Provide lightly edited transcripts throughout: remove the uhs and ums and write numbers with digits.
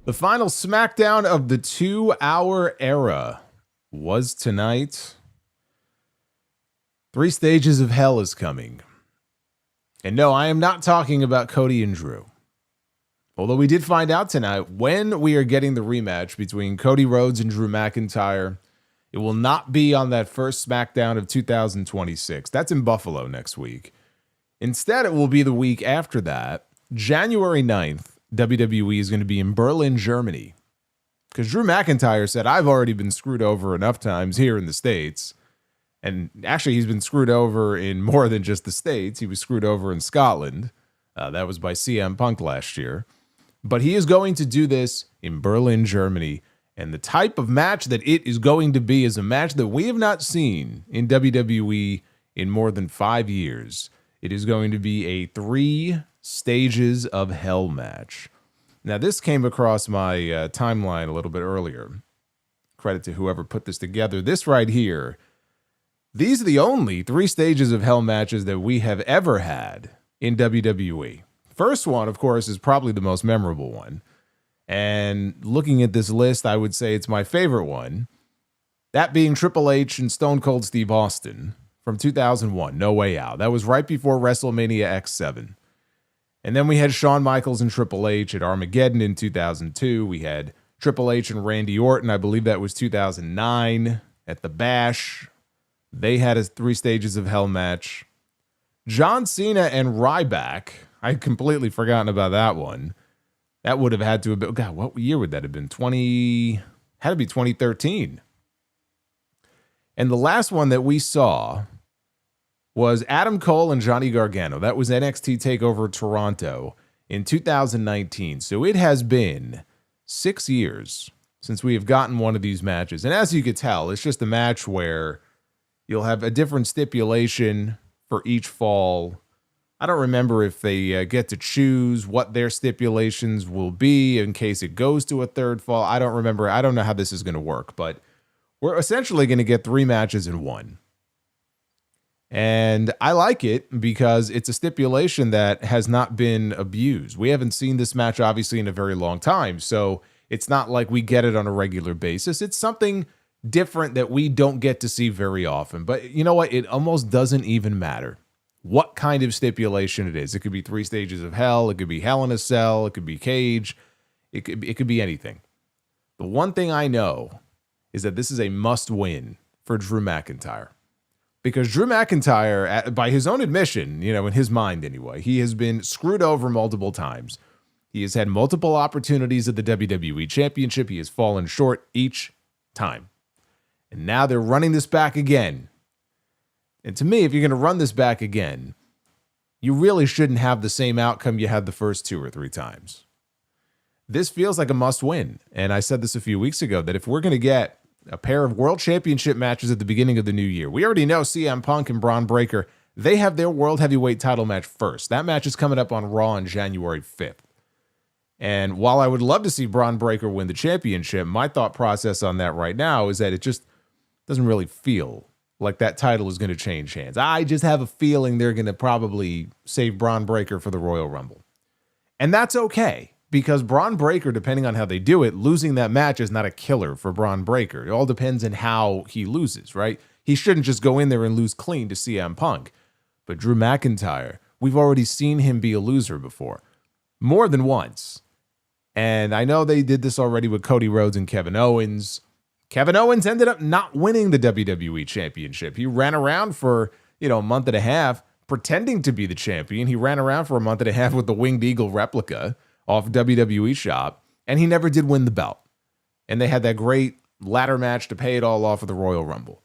The final SmackDown of the 2-hour era was tonight. 3 Stages of Hell is coming. And no, I am not talking about Cody and Drew. Although we did find out tonight when we are getting the rematch between Cody Rhodes and Drew McIntyre. It will not be on that first SmackDown of 2026. That's in Buffalo next week. Instead, it will be the week after that. January 9th, WWE is going to be in Berlin, Germany. Because Drew McIntyre said, I've already been screwed over enough times here in the States. And actually, he's been screwed over in more than just the States. He was screwed over in Scotland. That was by CM Punk last year. But he is going to do this in Berlin, Germany. And the type of match that it is going to be is a match that we have not seen in WWE in more than 5 years. It is going to be a 3 Stages of Hell match. Now, this came across my timeline a little bit earlier. Credit to whoever put this together. This right here, these are the only 3 Stages of Hell matches that we have ever had in WWE. First one, of course, is probably the most memorable one. And looking at this list, I would say it's my favorite one. That being Triple H and Stone Cold Steve Austin from 2001, No Way Out. That was right before WrestleMania X7. And then we had Shawn Michaels and Triple H at Armageddon in 2002. We had Triple H and Randy Orton. I believe that was 2009 at the Bash. They had a 3 Stages of Hell match. John Cena and Ryback. I'd completely forgotten about that one. That would have had to have been, God, what year would that have been? Had to be 2013. And the last one that we saw was Adam Cole and Johnny Gargano. That was NXT TakeOver Toronto in 2019. So it has been 6 years since we have gotten one of these matches. And as you could tell, it's just a match where you'll have a different stipulation for each fall. I don't remember if they get to choose what their stipulations will be in case it goes to a third fall. I don't remember. I don't know how this is going to work, but we're essentially going to get 3 matches in one. And I like it because it's a stipulation that has not been abused. We haven't seen this match, obviously, in a very long time, so it's not like we get it on a regular basis. It's something different that we don't get to see very often. But you know what? It almost doesn't even matter what kind of stipulation it is. It could be 3 Stages of Hell. It could be Hell in a Cell. It could be Cage. It could be anything. The one thing I know is that this is a must-win for Drew McIntyre. Because Drew McIntyre, by his own admission, in his mind anyway, he has been screwed over multiple times. He has had multiple opportunities at the WWE Championship. He has fallen short each time. And now they're running this back again. And to me, if you're going to run this back again, you really shouldn't have the same outcome you had the first 2 or 3 times. This feels like a must-win. And I said this a few weeks ago, that if we're going to get a pair of World Championship matches at the beginning of the new year, we already know CM Punk and Braun Breaker, they have their World Heavyweight title match first. That match is coming up on Raw on January 5th. And while I would love to see Braun Breaker win the championship, my thought process on that right now is that it just doesn't really feel like that title is going to change hands. I just have a feeling they're going to probably save Braun Breaker for the Royal Rumble. And that's okay, because Braun Breaker, depending on how they do it, losing that match is not a killer for Braun Breaker. It all depends on how he loses, right? He shouldn't just go in there and lose clean to CM Punk. But Drew McIntyre, we've already seen him be a loser before, more than once. And I know they did this already with Cody Rhodes and Kevin Owens. Kevin Owens ended up not winning the WWE Championship. He ran around for, a month and a half pretending to be the champion. He ran around for a month and a half with the Winged Eagle replica off WWE Shop, and he never did win the belt. And they had that great ladder match to pay it all off of the Royal Rumble.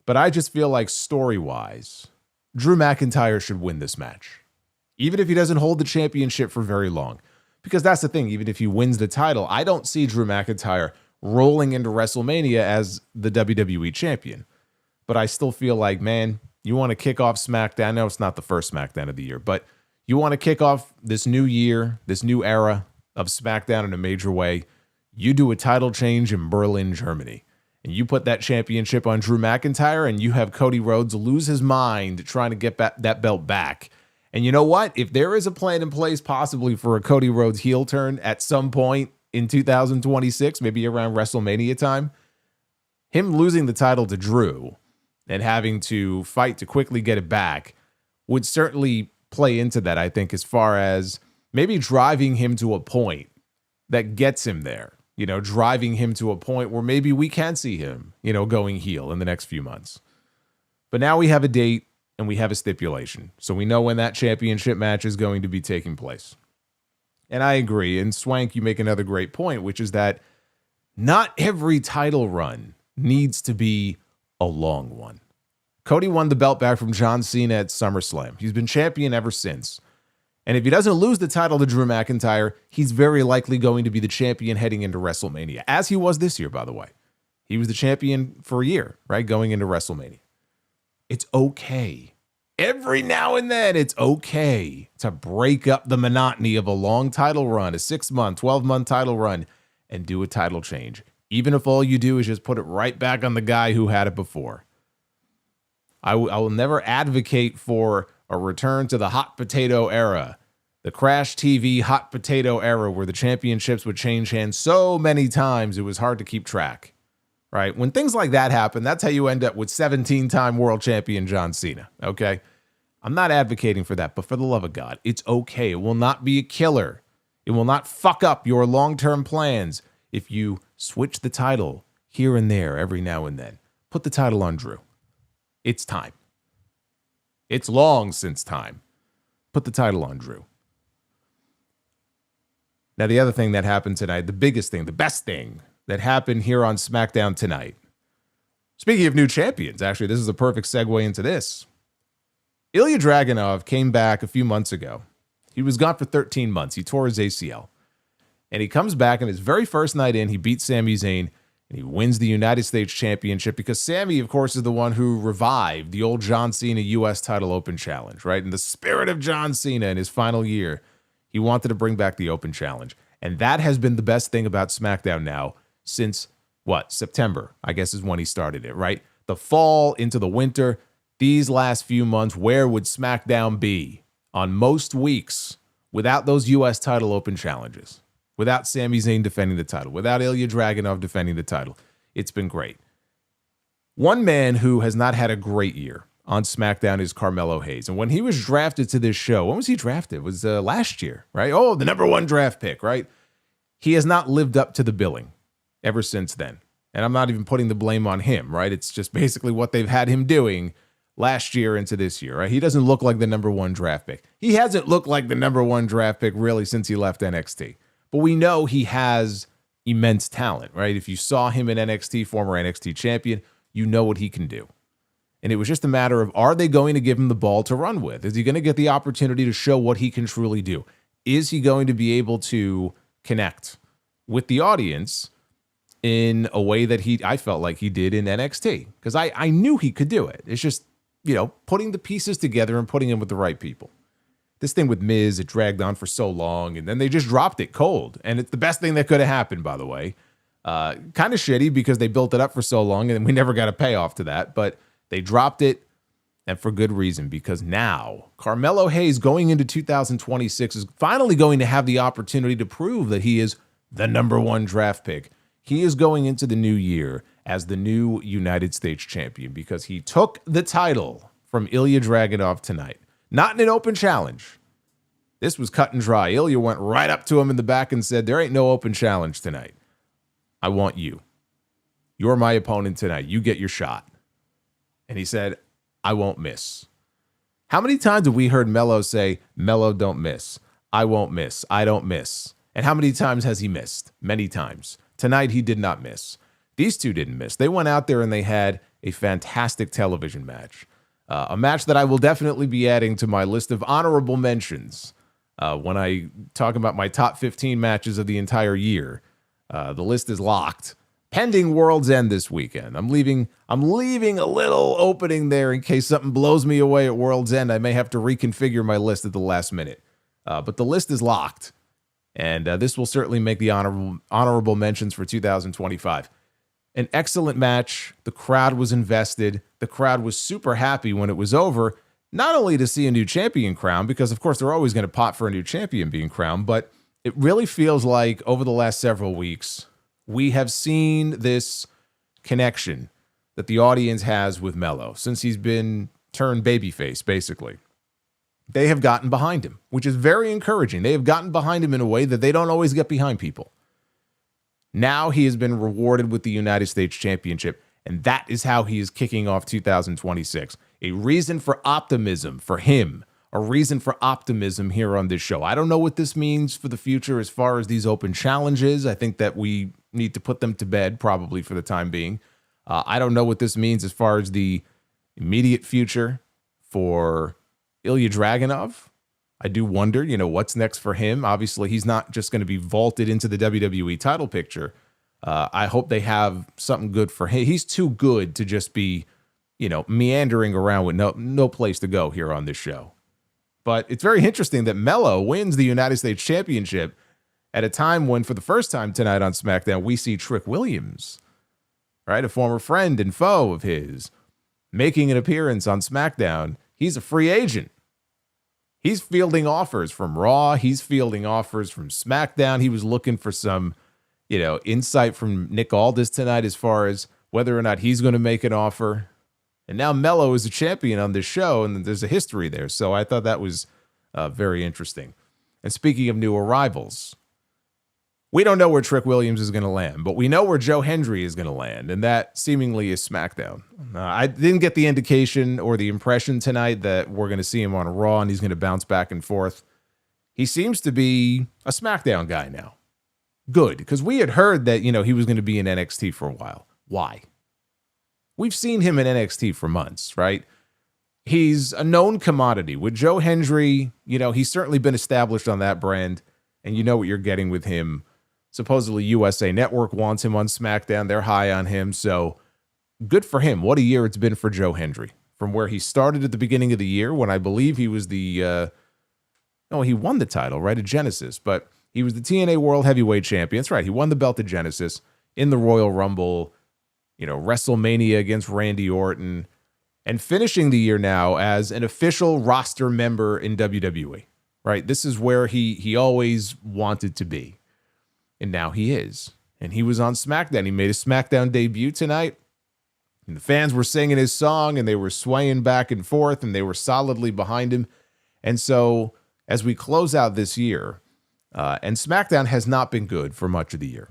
But I just feel like story-wise, Drew McIntyre should win this match, even if he doesn't hold the championship for very long. Because that's the thing, even if he wins the title, I don't see Drew McIntyre rolling into WrestleMania as the WWE champion. But I still feel like, man, you want to kick off SmackDown. I know it's not the first SmackDown of the year, but you want to kick off this new year, this new era of SmackDown in a major way. You do a title change in Berlin, Germany, and you put that championship on Drew McIntyre, and you have Cody Rhodes lose his mind trying to get that belt back. And you know what? If there is a plan in place possibly for a Cody Rhodes heel turn at some point in 2026, maybe around WrestleMania time. Him losing the title to Drew and having to fight to quickly get it back would certainly play into that, I think, as far as maybe driving him to a point that gets him there. You know, driving him to a point where maybe we can see him, you know, going heel in the next few months. But now we have a date and we have a stipulation. So we know when that championship match is going to be taking place. And I agree. And Swank, you make another great point, which is that not every title run needs to be a long one. Cody won the belt back from John Cena at SummerSlam. He's been champion ever since. And if he doesn't lose the title to Drew McIntyre, he's very likely going to be the champion heading into WrestleMania, as he was this year, by the way. He was the champion for a year, right, going into WrestleMania. It's okay. Every now and then, it's okay to break up the monotony of a long title run, a 6-month, 12-month title run, and do a title change, even if all you do is just put it right back on the guy who had it before. I will never advocate for a return to the hot potato era, the Crash TV hot potato era where the championships would change hands so many times it was hard to keep track, right? When things like that happen, that's how you end up with 17-time world champion John Cena, okay? I'm not advocating for that, but for the love of God, it's okay. It will not be a killer. It will not fuck up your long-term plans if you switch the title here and there every now and then. Put the title on Drew. It's time. It's long since time. Put the title on Drew. Now, the other thing that happened tonight, the biggest thing, the best thing that happened here on SmackDown tonight. Speaking of new champions, actually, this is a perfect segue into this. Ilja Dragunov came back a few months ago. He was gone for 13 months. He tore his ACL. And he comes back, and his very first night in, he beats Sami Zayn, and he wins the United States Championship because Sami, of course, is the one who revived the old John Cena U.S. title open challenge, right? In the spirit of John Cena in his final year, he wanted to bring back the open challenge. And that has been the best thing about SmackDown now since, September, I guess is when he started it, right? The fall into the winter, these last few months, where would SmackDown be on most weeks without those U.S. title open challenges? Without Sami Zayn defending the title, without Ilja Dragunov defending the title. It's been great. One man who has not had a great year on SmackDown is Carmelo Hayes. And when he was drafted to this show, when was he drafted? It was last year, right? Oh, the #1 draft pick, right? He has not lived up to the billing ever since then. And I'm not even putting the blame on him, right? It's just basically what they've had him doing last year into this year, right? He doesn't look like the #1 draft pick. He hasn't looked like the #1 draft pick really since he left NXT. But we know he has immense talent, right? If you saw him in NXT, former NXT champion, you know what he can do. And it was just a matter of, are they going to give him the ball to run with? Is he going to get the opportunity to show what he can truly do? Is he going to be able to connect with the audience in a way that I felt like he did in NXT? Because I knew he could do it. It's just, putting the pieces together and putting him with the right people. This thing with Miz, it dragged on for so long, and then they just dropped it cold. And it's the best thing that could have happened, by the way. Kind of shitty because they built it up for so long, and we never got a payoff to that. But they dropped it, and for good reason, because now Carmelo Hayes going into 2026 is finally going to have the opportunity to prove that he is the #1 draft pick. He is going into the new year as the new United States champion because he took the title from Ilja Dragunov tonight. Not in an open challenge. This was cut and dry. Ilja went right up to him in the back and said, there ain't no open challenge tonight. I want you. You're my opponent tonight. You get your shot. And he said, I won't miss. How many times have we heard Melo say, Melo don't miss. I won't miss. I don't miss. And how many times has he missed? Many times. Tonight, he did not miss. These two didn't miss. They went out there and they had a fantastic television match. A match that I will definitely be adding to my list of honorable mentions when I talk about my top 15 matches of the entire year. The list is locked. Pending World's End this weekend. I'm leaving a little opening there in case something blows me away at World's End. I may have to reconfigure my list at the last minute. But the list is locked. And this will certainly make the honorable mentions for 2025. An excellent match. The crowd was invested. The crowd was super happy when it was over, not only to see a new champion crowned, because of course they're always going to pop for a new champion being crowned, but It really feels like over the last several weeks, we have seen this connection that the audience has with Melo since he's been turned babyface, basically. They have gotten behind him, which is very encouraging. They have gotten behind him in a way that they don't always get behind people. Now he has been rewarded with the United States Championship, and that is how he is kicking off 2026. A reason for optimism for him, a reason for optimism here on this show. I don't know what this means for the future as far as these open challenges. I think that we need to put them to bed probably for the time being. I don't know what this means as far as the immediate future for Ilja Dragunov. I do wonder, what's next for him. Obviously, he's not just going to be vaulted into the WWE title picture. I hope they have something good for him. He's too good to just be, meandering around with no place to go here on this show. But it's very interesting that Melo wins the United States Championship at a time when, for the first time tonight on SmackDown, we see Trick Williams, right, a former friend and foe of his, making an appearance on SmackDown. He's a free agent. He's fielding offers from Raw. He's fielding offers from SmackDown. He was looking for some, insight from Nick Aldis tonight as far as whether or not he's going to make an offer. And now Melo is a champion on this show, and there's a history there. So I thought that was very interesting. And speaking of new arrivals, we don't know where Trick Williams is going to land, but we know where Joe Hendry is going to land, and that seemingly is SmackDown. I didn't get the indication or the impression tonight that we're going to see him on Raw and he's going to bounce back and forth. He seems to be a SmackDown guy now. Good, because we had heard that, he was going to be in NXT for a while. Why? We've seen him in NXT for months, right? He's a known commodity. With Joe Hendry, he's certainly been established on that brand, and you know what you're getting with him. Supposedly USA Network wants him on SmackDown. They're high on him. So good for him. What a year it's been for Joe Hendry. From where he started at the beginning of the year when I believe he was he won the title, right, at Genesis. But he was the TNA World Heavyweight Champion. That's right. He won the belt at Genesis in the Royal Rumble, WrestleMania against Randy Orton, and finishing the year now as an official roster member in WWE, right? This is where he always wanted to be. And now he is. And he was on SmackDown. He made a SmackDown debut tonight. And the fans were singing his song, and they were swaying back and forth, and they were solidly behind him. And so as we close out this year, and SmackDown has not been good for much of the year,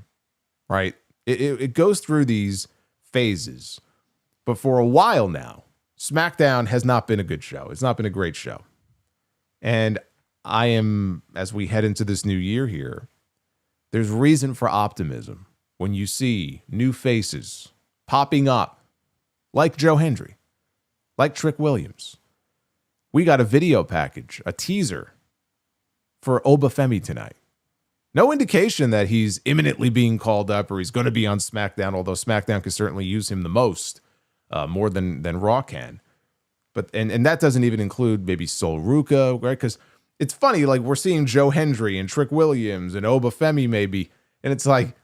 right? It goes through these phases. But for a while now, SmackDown has not been a good show. It's not been a great show. And I am, as we head into this new year here, there's reason for optimism when you see new faces popping up, like Joe Hendry, like Trick Williams. We got a video package, a teaser for Obafemi tonight. No indication that he's imminently being called up or he's going to be on SmackDown, although SmackDown could certainly use him the most, more than Raw can. But and that doesn't even include maybe Sol Ruka, right? Because it's funny, like we're seeing Joe Hendry and Trick Williams and Obafemi maybe, and it's like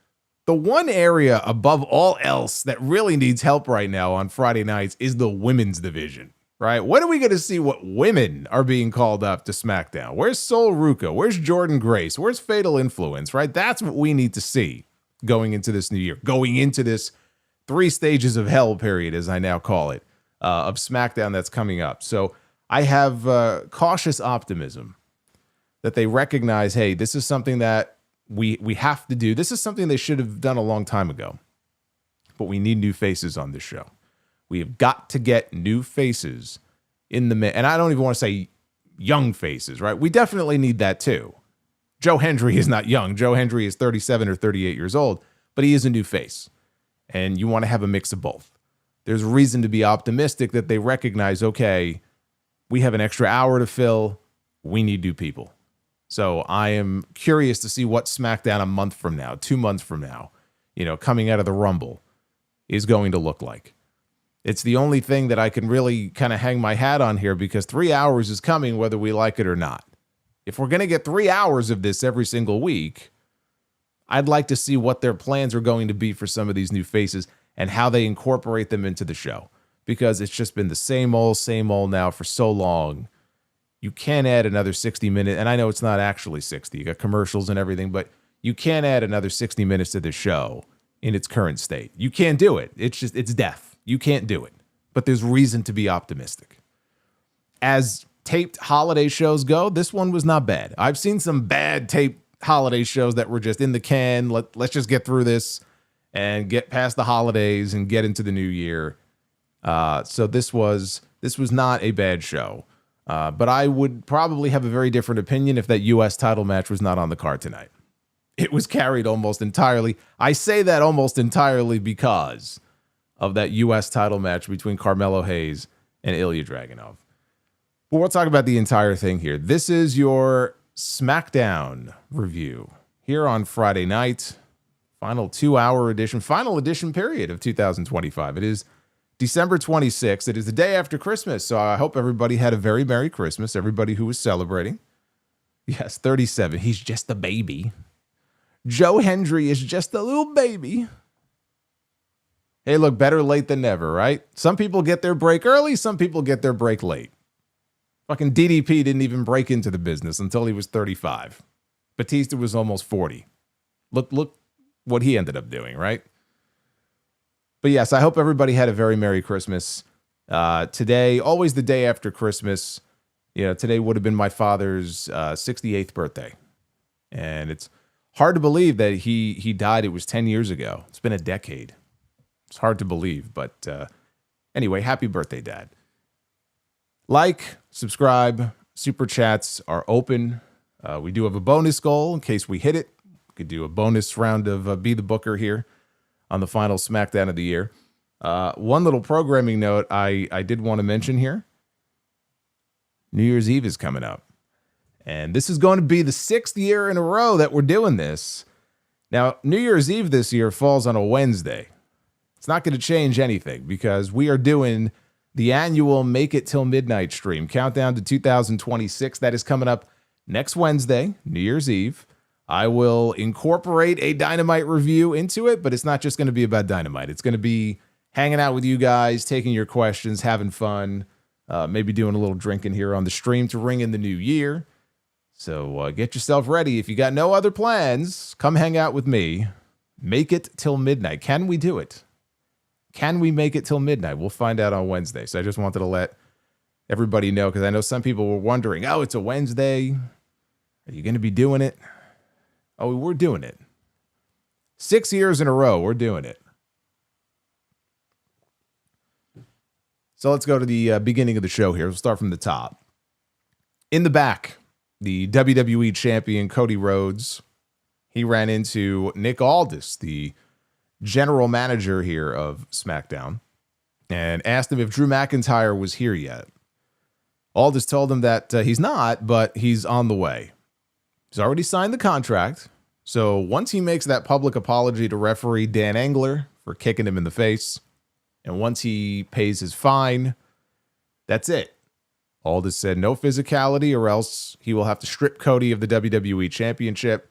the one area above all else that really needs help right now on Friday nights is the women's division, right? When are we going to see what women are being called up to SmackDown? Where's Sol Ruka? Where's Jordan Grace? Where's Fatal Influence, right? That's what we need to see going into this new year, going into this 3 stages of hell period, as I now call it, of SmackDown that's coming up. So I have cautious optimism that they recognize, hey, this is something that we have to do. This is something they should have done a long time ago. But we need new faces on this show. We have got to get new faces in the and I don't even want to say young faces, right? We definitely need that too. Joe Hendry is not young. Joe Hendry is 37 or 38 years old, but he is a new face. And you want to have a mix of both. There's reason to be optimistic that they recognize, okay, we have an extra hour to fill. We need new people. So I am curious to see what SmackDown a month from now, 2 months from now, coming out of the Rumble is going to look like. It's the only thing that I can really kind of hang my hat on here because 3 hours is coming whether we like it or not. If we're going to get 3 hours of this every single week, I'd like to see what their plans are going to be for some of these new faces and how they incorporate them into the show because it's just been the same old now for so long. you can't add another 60 minutes. And I know it's not actually 60. You got commercials and everything, but you can't add another 60 minutes to the show in its current state. You can't do it. It's death. You can't do it. But there's reason to be optimistic. As taped holiday shows go, this one was not bad. I've seen some bad taped holiday shows that were just in the can. Let's just get through this and get past the holidays and get into the new year. So this was not a bad show. But I would probably have a very different opinion if that U.S. title match was not on the card tonight. It was carried almost entirely. I say that almost entirely because of that U.S. title match between Carmelo Hayes and Ilja Dragunov. But we'll talk about the entire thing here. This is your Smackdown review here on Friday night. Final 2-hour edition, final edition period of 2025. It is December 26th. It is the day after Christmas, so I hope everybody had a very Merry Christmas, everybody who was celebrating. Yes, 37. He's just a baby. Joe Hendry is just a little baby. Hey, look, better late than never, right? Some people get their break early, some people get their break late. Fucking DDP didn't even break into the business until he was 35. Batista was almost 40. Look what he ended up doing, right? But yes, I hope everybody had a very Merry Christmas. Today, always the day after Christmas, today would have been my father's 68th birthday. And it's hard to believe that he died. It was 10 years ago. It's been a decade. It's hard to believe. But anyway, happy birthday, Dad. Like, subscribe, super chats are open. We do have a bonus goal in case we hit it. We could do a bonus round of Be the Booker here on the final SmackDown of the year. One little programming note I did want to mention here. New Year's Eve is coming up. And this is going to be the 6th year in a row that we're doing this. Now, New Year's Eve this year falls on a Wednesday. It's not going to change anything because we are doing the annual Make It Till Midnight stream, Countdown to 2026. That is coming up next Wednesday, New Year's Eve. I will incorporate a Dynamite review into it, but it's not just going to be about Dynamite. It's going to be hanging out with you guys, taking your questions, having fun, maybe doing a little drinking here on the stream to ring in the new year. So get yourself ready. If you got no other plans, come hang out with me. Make it till midnight. Can we do it? Can we make it till midnight? We'll find out on Wednesday. So I just wanted to let everybody know because I know some people were wondering, oh, it's a Wednesday. Are you going to be doing it? Oh, we're doing it. 6 years in a row, we're doing it. So let's go to the beginning of the show here. We'll start from the top. In the back, the WWE champion, Cody Rhodes, he ran into Nick Aldis, the general manager here of SmackDown, and asked him if Drew McIntyre was here yet. Aldis told him that he's not, but he's on the way. He's already signed the contract, so once he makes that public apology to referee Dan Engler for kicking him in the face, and once he pays his fine, that's it. Aldis said no physicality or else he will have to strip Cody of the WWE Championship,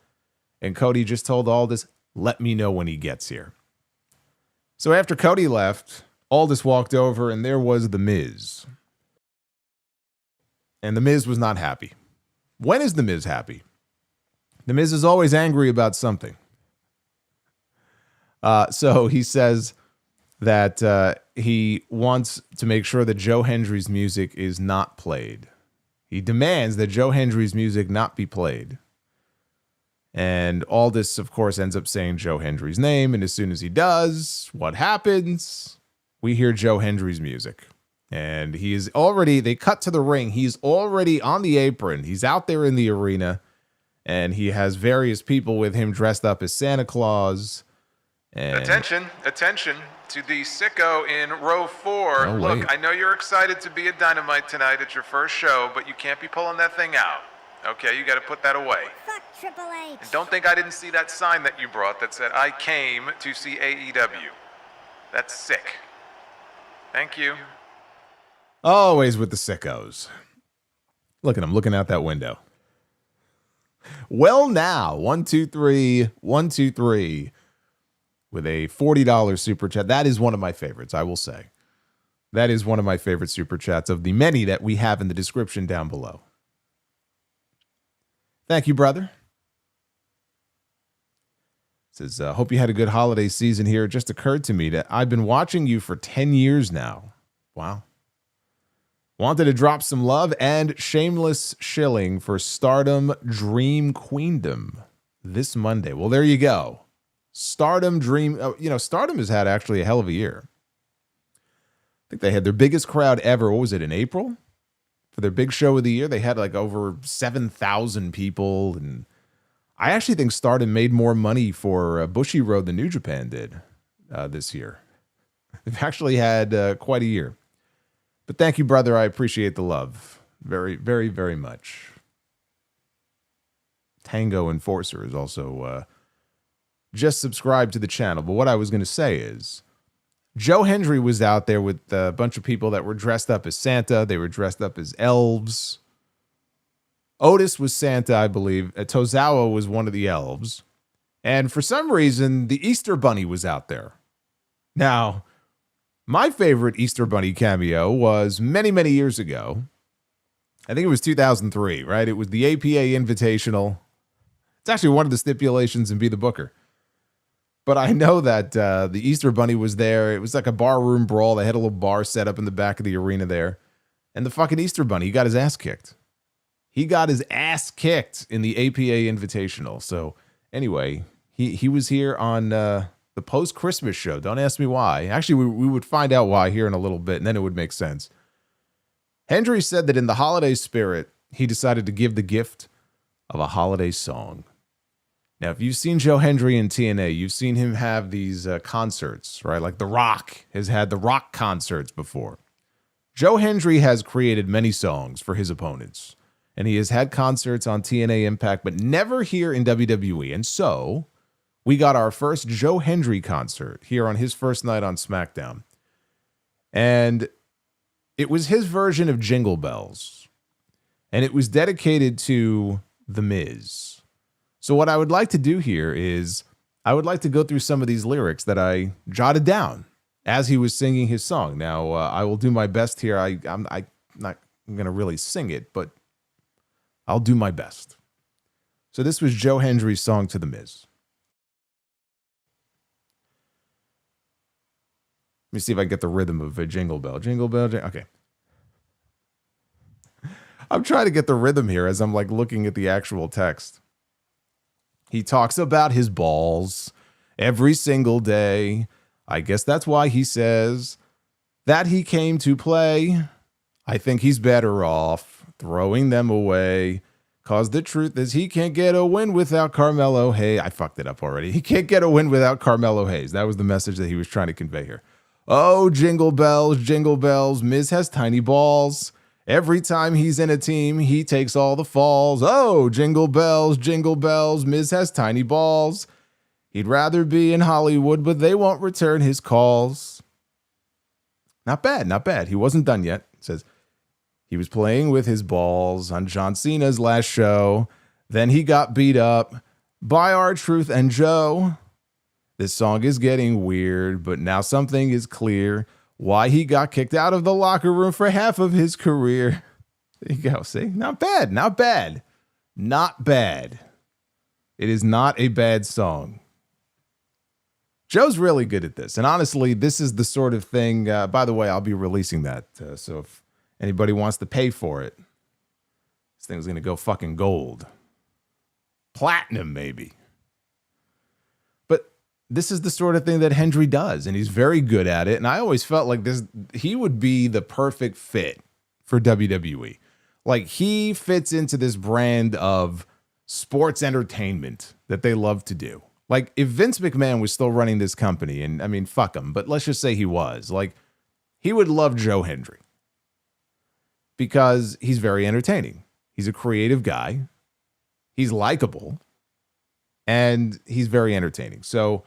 and Cody just told Aldis, let me know when he gets here. So after Cody left, Aldis walked over, and there was The Miz. And The Miz was not happy. When is The Miz happy? The Miz is always angry about something. So he says that he wants to make sure that Joe Hendry's music is not played. He demands that Joe Hendry's music not be played. And Aldis, of course, ends up saying Joe Hendry's name. And as soon as he does, what happens? We hear Joe Hendry's music. And they cut to the ring. He's already on the apron. He's out there in the arena. And he has various people with him dressed up as Santa Claus. And attention to the sicko in row 4. Oh, look, wait. I know you're excited to be at Dynamite tonight. It's your first show, but you can't be pulling that thing out. Okay, you got to put that away. Fuck Triple H. And don't think I didn't see that sign that you brought that said, I came to see AEW. That's sick. Thank you. always with the sickos. Look at him looking out that window. Well, now, 123, 123 with a $40 super chat. That is one of my favorites, I will say. That is one of my favorite super chats of the many that we have in the description down below. Thank you, brother. Says, hope you had a good holiday season here. It just occurred to me that I've been watching you for 10 years now. Wow. Wanted to drop some love and shameless shilling for Stardom Dream Queendom this Monday. Well, there you go. Stardom Dream. Stardom has had actually a hell of a year. I think they had their biggest crowd ever. What was it, in April? For their big show of the year, they had like over 7,000 people. And I actually think Stardom made more money for Bushiroad than New Japan did this year. They've actually had quite a year. But thank you, brother. I appreciate the love very, very, very much. Tango Enforcer is also just subscribed to the channel. But what I was going to say is Joe Hendry was out there with a bunch of people that were dressed up as Santa. They were dressed up as elves. Otis was Santa, I believe. Tozawa was one of the elves. And for some reason, the Easter Bunny was out there. Now, my favorite Easter Bunny cameo was many, many years ago. I think it was 2003, right? It was the APA Invitational. It's actually one of the stipulations in Be the Booker. But I know that the Easter Bunny was there. It was like a barroom brawl. They had a little bar set up in the back of the arena there. And the fucking Easter Bunny, he got his ass kicked. He got his ass kicked in the APA Invitational. So anyway, he was here on the post-Christmas show. Don't ask me why. Actually, we would find out why here in a little bit, and then it would make sense. Hendry said that in the holiday spirit, he decided to give the gift of a holiday song. Now, if you've seen Joe Hendry in TNA, you've seen him have these concerts, right? Like The Rock has had the Rock concerts before. Joe Hendry has created many songs for his opponents, and he has had concerts on TNA Impact, but never here in WWE. And so we got our first Joe Hendry concert here on his first night on SmackDown. And it was his version of Jingle Bells. And it was dedicated to The Miz. So what I would like to do here is I would like to go through some of these lyrics that I jotted down as he was singing his song. Now, I will do my best here. I'm not going to really sing it, but I'll do my best. So this was Joe Hendry's song to The Miz. Let me see if I can get the rhythm of a Jingle Bell. Jingle Bell, okay. I'm trying to get the rhythm here as I'm like looking at the actual text. He talks about his balls every single day. I guess that's why he says that he came to play. I think he's better off throwing them away. Cause the truth is he can't get a win without Carmelo Hayes. I fucked it up already. He can't get a win without Carmelo Hayes. That was the message that he was trying to convey here. Oh, jingle bells, Miz has tiny balls. Every time he's in a team, he takes all the falls. Oh, jingle bells, Miz has tiny balls. He'd rather be in Hollywood, but they won't return his calls. Not bad, not bad. He wasn't done yet. It says he was playing with his balls on John Cena's last show. Then he got beat up by R-Truth and Joe. This song is getting weird, but now something is clear. Why he got kicked out of the locker room for half of his career. There you go. See? Not bad. Not bad. Not bad. It is not a bad song. Joe's really good at this. And honestly, this is the sort of thing, by the way, I'll be releasing that. So if anybody wants to pay for it, this thing's going to go fucking gold. Platinum, maybe. This is the sort of thing that Hendry does, and he's very good at it. And I always felt like he would be the perfect fit for WWE. Like, he fits into this brand of sports entertainment that they love to do. Like, if Vince McMahon was still running this company, and I mean, fuck him, but let's just say he was, like, he would love Joe Hendry because he's very entertaining. He's a creative guy. He's likable, and he's very entertaining. So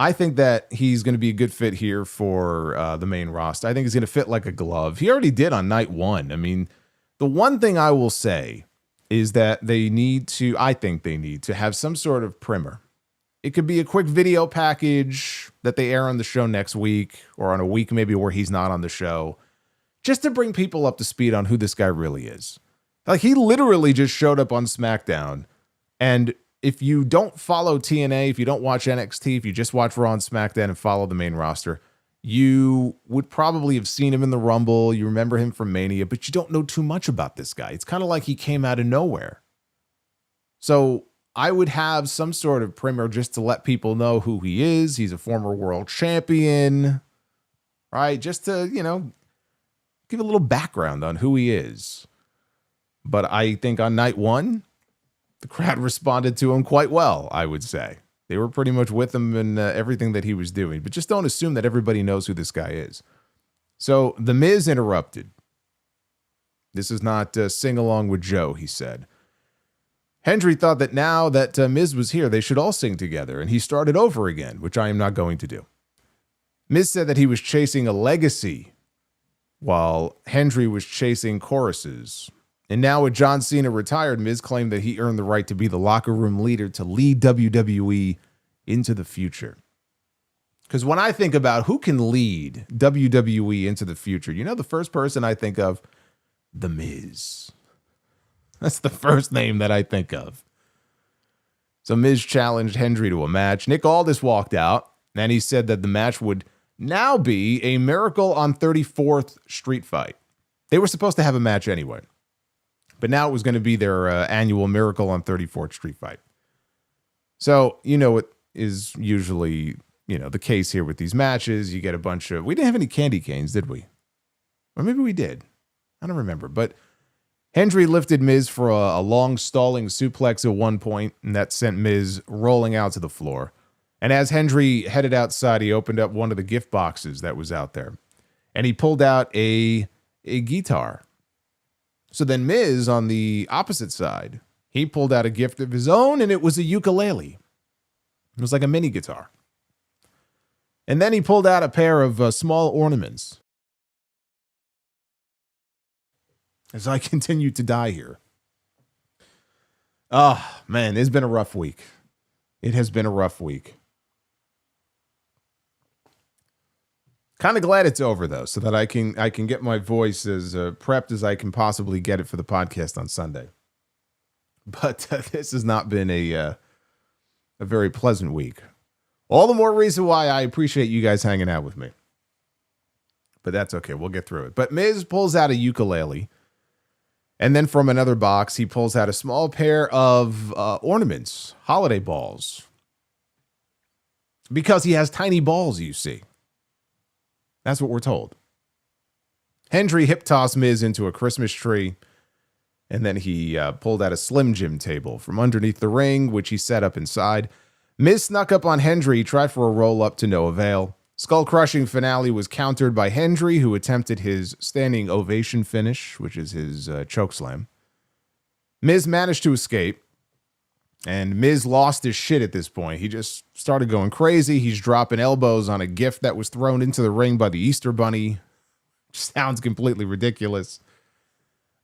I think that he's going to be a good fit here for the main roster. I think he's going to fit like a glove. He already did on night one. I mean, the one thing I will say is that I think they need to have some sort of primer. It could be a quick video package that they air on the show next week or on a week maybe where he's not on the show, just to bring people up to speed on who this guy really is. Like, he literally just showed up on SmackDown. And if you don't follow TNA, if you don't watch NXT, if you just watch Raw and SmackDown and follow the main roster, you would probably have seen him in the Rumble. You remember him from Mania, but you don't know too much about this guy. It's kind of like he came out of nowhere. So I would have some sort of primer just to let people know who he is. He's a former world champion, right? Just to, give a little background on who he is. But I think on night one, the crowd responded to him quite well, I would say. They were pretty much with him in everything that he was doing. But just don't assume that everybody knows who this guy is. So The Miz interrupted. This is not sing along with Joe, he said. Hendry thought that now that Miz was here, they should all sing together, and he started over again, which I am not going to do. Miz said that he was chasing a legacy, while Hendry was chasing choruses. And now with John Cena retired, Miz claimed that he earned the right to be the locker room leader to lead WWE into the future. Because when I think about who can lead WWE into the future, the first person I think of? The Miz. That's the first name that I think of. So Miz challenged Hendry to a match. Nick Aldis walked out, and he said that the match would now be a Miracle on 34th Street fight. They were supposed to have a match anyway, but now it was going to be their annual Miracle on 34th Street fight. So, what is usually, the case here with these matches. You get a bunch of... We didn't have any candy canes, did we? Or maybe we did. I don't remember, but... Hendry lifted Miz for a long stalling suplex at one point, and that sent Miz rolling out to the floor. And as Hendry headed outside, he opened up one of the gift boxes that was out there, and he pulled out a guitar. So then Miz, on the opposite side, he pulled out a gift of his own, and it was a ukulele. It was like a mini guitar. And then he pulled out a pair of small ornaments. As I continue to die here. Oh, man, it's been a rough week. It has been a rough week. Kind of glad it's over, though, so that I can get my voice as prepped as I can possibly get it for the podcast on Sunday. But this has not been a very pleasant week. All the more reason why I appreciate you guys hanging out with me. But that's okay. We'll get through it. But Miz pulls out a ukulele. And then from another box, he pulls out a small pair of ornaments, holiday balls. Because he has tiny balls, you see. That's what we're told. Hendry hip-tossed Miz into a Christmas tree, and then he pulled out a Slim Jim table from underneath the ring, which he set up inside. Miz snuck up on Hendry, tried for a roll-up to no avail. Skull-crushing finale was countered by Hendry, who attempted his standing ovation finish, which is his chokeslam. Miz managed to escape, and Miz lost his shit at this point. He just started going crazy. He's dropping elbows on a gift that was thrown into the ring by the Easter Bunny. Sounds completely ridiculous.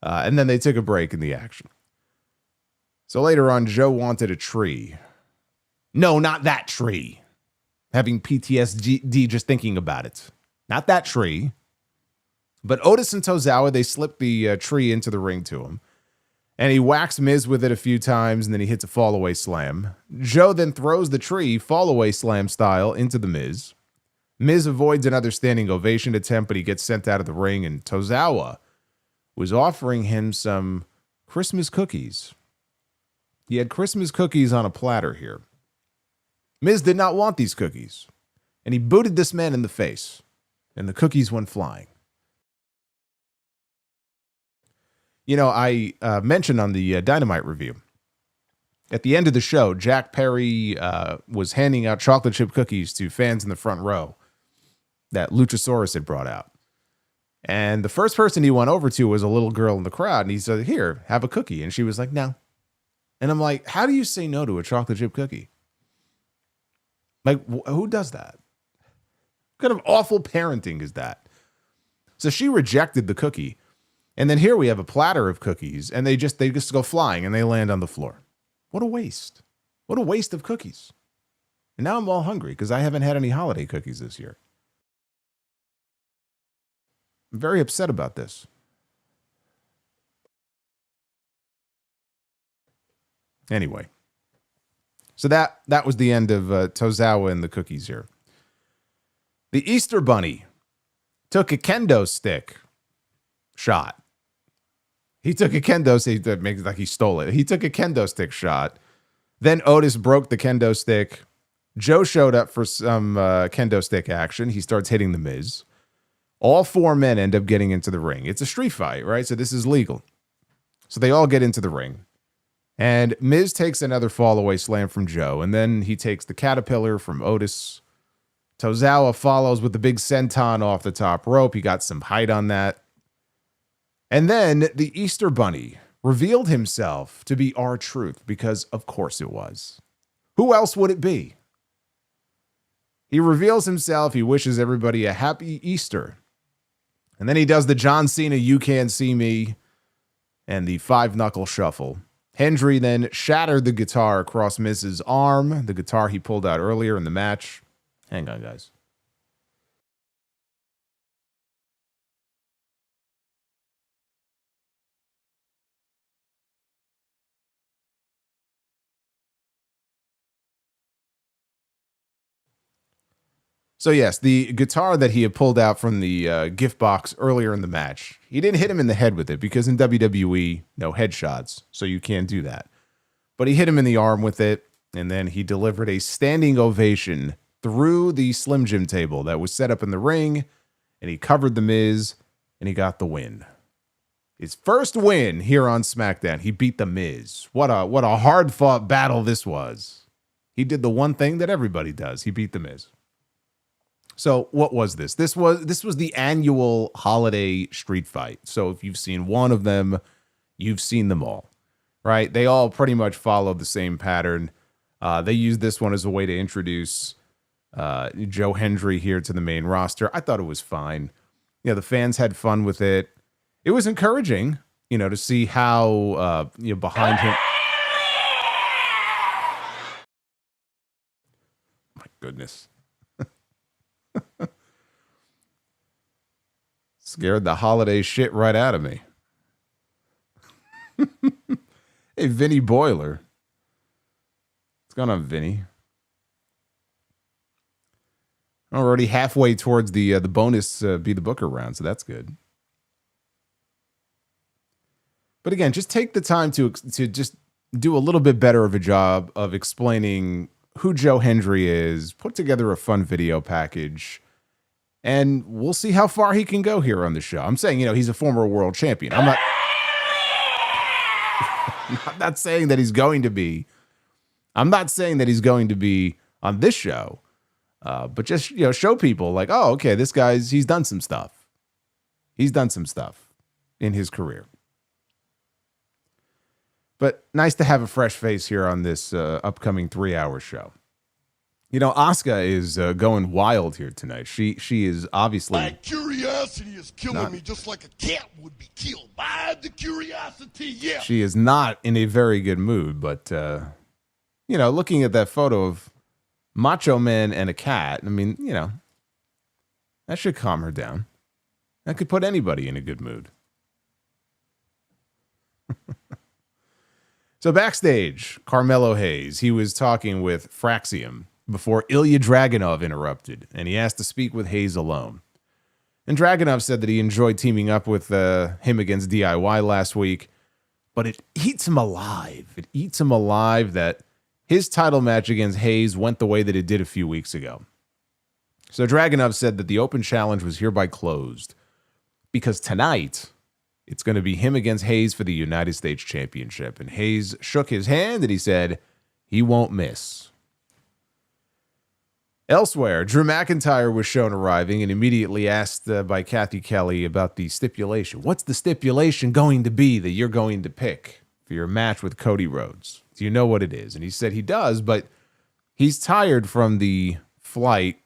And then they took a break in the action. So later on, Joe wanted a tree. No, not that tree. Having PTSD just thinking about it. Not that tree. But Otis and Tozawa, they slipped the tree into the ring to him. And he whacks Miz with it a few times, and then he hits a fallaway slam. Joe then throws the tree, fallaway slam style, into the Miz. Miz avoids another standing ovation attempt, but he gets sent out of the ring, and Tozawa was offering him some Christmas cookies. He had Christmas cookies on a platter here. Miz did not want these cookies, and he booted this man in the face, and the cookies went flying. I mentioned on the Dynamite review, at the end of the show, Jack Perry was handing out chocolate chip cookies to fans in the front row that Luchasaurus had brought out. And the first person he went over to was a little girl in the crowd, and he said, "Here, have a cookie." And she was like, "No." And I'm like, how do you say no to a chocolate chip cookie? Like, who does that? What kind of awful parenting is that? So she rejected the cookie. And then here we have a platter of cookies, and they just go flying, and they land on the floor. What a waste. What a waste of cookies. And now I'm all hungry because I haven't had any holiday cookies this year. I'm very upset about this. Anyway. So that was the end of Tozawa and the cookies here. The Easter Bunny took a kendo stick shot. He took a kendo stick, that makes like he stole it. He took a kendo stick shot. Then Otis broke the kendo stick. Joe showed up for some kendo stick action. He starts hitting the Miz. All four men end up getting into the ring. It's a street fight, right? So this is legal. So they all get into the ring. And Miz takes another fall-away slam from Joe. And then he takes the caterpillar from Otis. Tozawa follows with the big senton off the top rope. He got some height on that. And then the Easter Bunny revealed himself to be R-Truth, because of course it was. Who else would it be? He reveals himself. He wishes everybody a happy Easter. And then he does the John Cena, you can't see me, and the 5-knuckle shuffle. Hendry then shattered the guitar across Miz's arm, the guitar he pulled out earlier in the match. Hang on, guys. So yes, the guitar that he had pulled out from the gift box earlier in the match, he didn't hit him in the head with it because in WWE, no headshots, so you can't do that. But he hit him in the arm with it, and then he delivered a standing ovation through the Slim Jim table that was set up in the ring, and he covered the Miz, and he got the win. His first win here on SmackDown. He beat the Miz. What a hard-fought battle this was. He did the one thing that everybody does. He beat the Miz. So what was this? This was the annual holiday street fight. So if you've seen one of them, you've seen them all, right? They all pretty much follow the same pattern. They used this one as a way to introduce Joe Hendry here to the main roster. I thought it was fine. You know, the fans had fun with it. It was encouraging, you know, to see how behind him. My goodness. Scared the holiday shit right out of me. Hey, Vinny Boiler. What's going on, Vinny? Already halfway towards the bonus Be the Booker round, so that's good. But again, just take the time to just do a little bit better of a job of explaining who Joe Hendry is, put together a fun video package, and we'll see how far he can go here on the show. I'm saying, you know, he's a former world champion. I'm not saying that he's going to be. I'm not saying that he's going to be on this show. But just, you know, show people like, oh, okay, this guy's, he's done some stuff. He's done some stuff in his career. But nice to have a fresh face here on this upcoming 3-hour show. You know, Asuka is going wild here tonight. She is obviously... My curiosity is killing me just like a cat would be killed by the curiosity, yeah. She is not in a very good mood, but, you know, looking at that photo of Macho Man and a cat, I mean, you know, that should calm her down. That could put anybody in a good mood. So backstage, Carmelo Hayes, he was talking with Fraxium before Ilja Dragunov interrupted, and he asked to speak with Hayes alone. And Dragunov said that he enjoyed teaming up with him against DIY last week, but it eats him alive. It eats him alive that his title match against Hayes went the way that it did a few weeks ago. So Dragunov said that the open challenge was hereby closed because tonight it's going to be him against Hayes for the United States Championship. And Hayes shook his hand and he said he won't miss. Elsewhere, Drew McIntyre was shown arriving and immediately asked by Kathy Kelly about the stipulation. What's the stipulation going to be that you're going to pick for your match with Cody Rhodes? Do you know what it is? And he said he does, but he's tired from the flight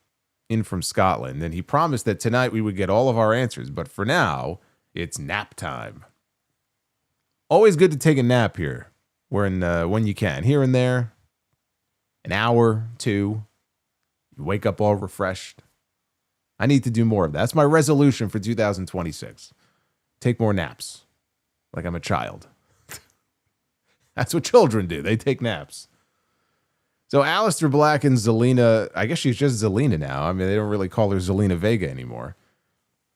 in from Scotland. And he promised that tonight we would get all of our answers. But for now, it's nap time. Always good to take a nap here when you can. Here and there, an hour, 2. You wake up all refreshed. I need to do more of that. That's my resolution for 2026. Take more naps like I'm a child. That's what children do. They take naps. So Aleister Black and Zelina, I guess she's just Zelina now. I mean, they don't really call her Zelina Vega anymore.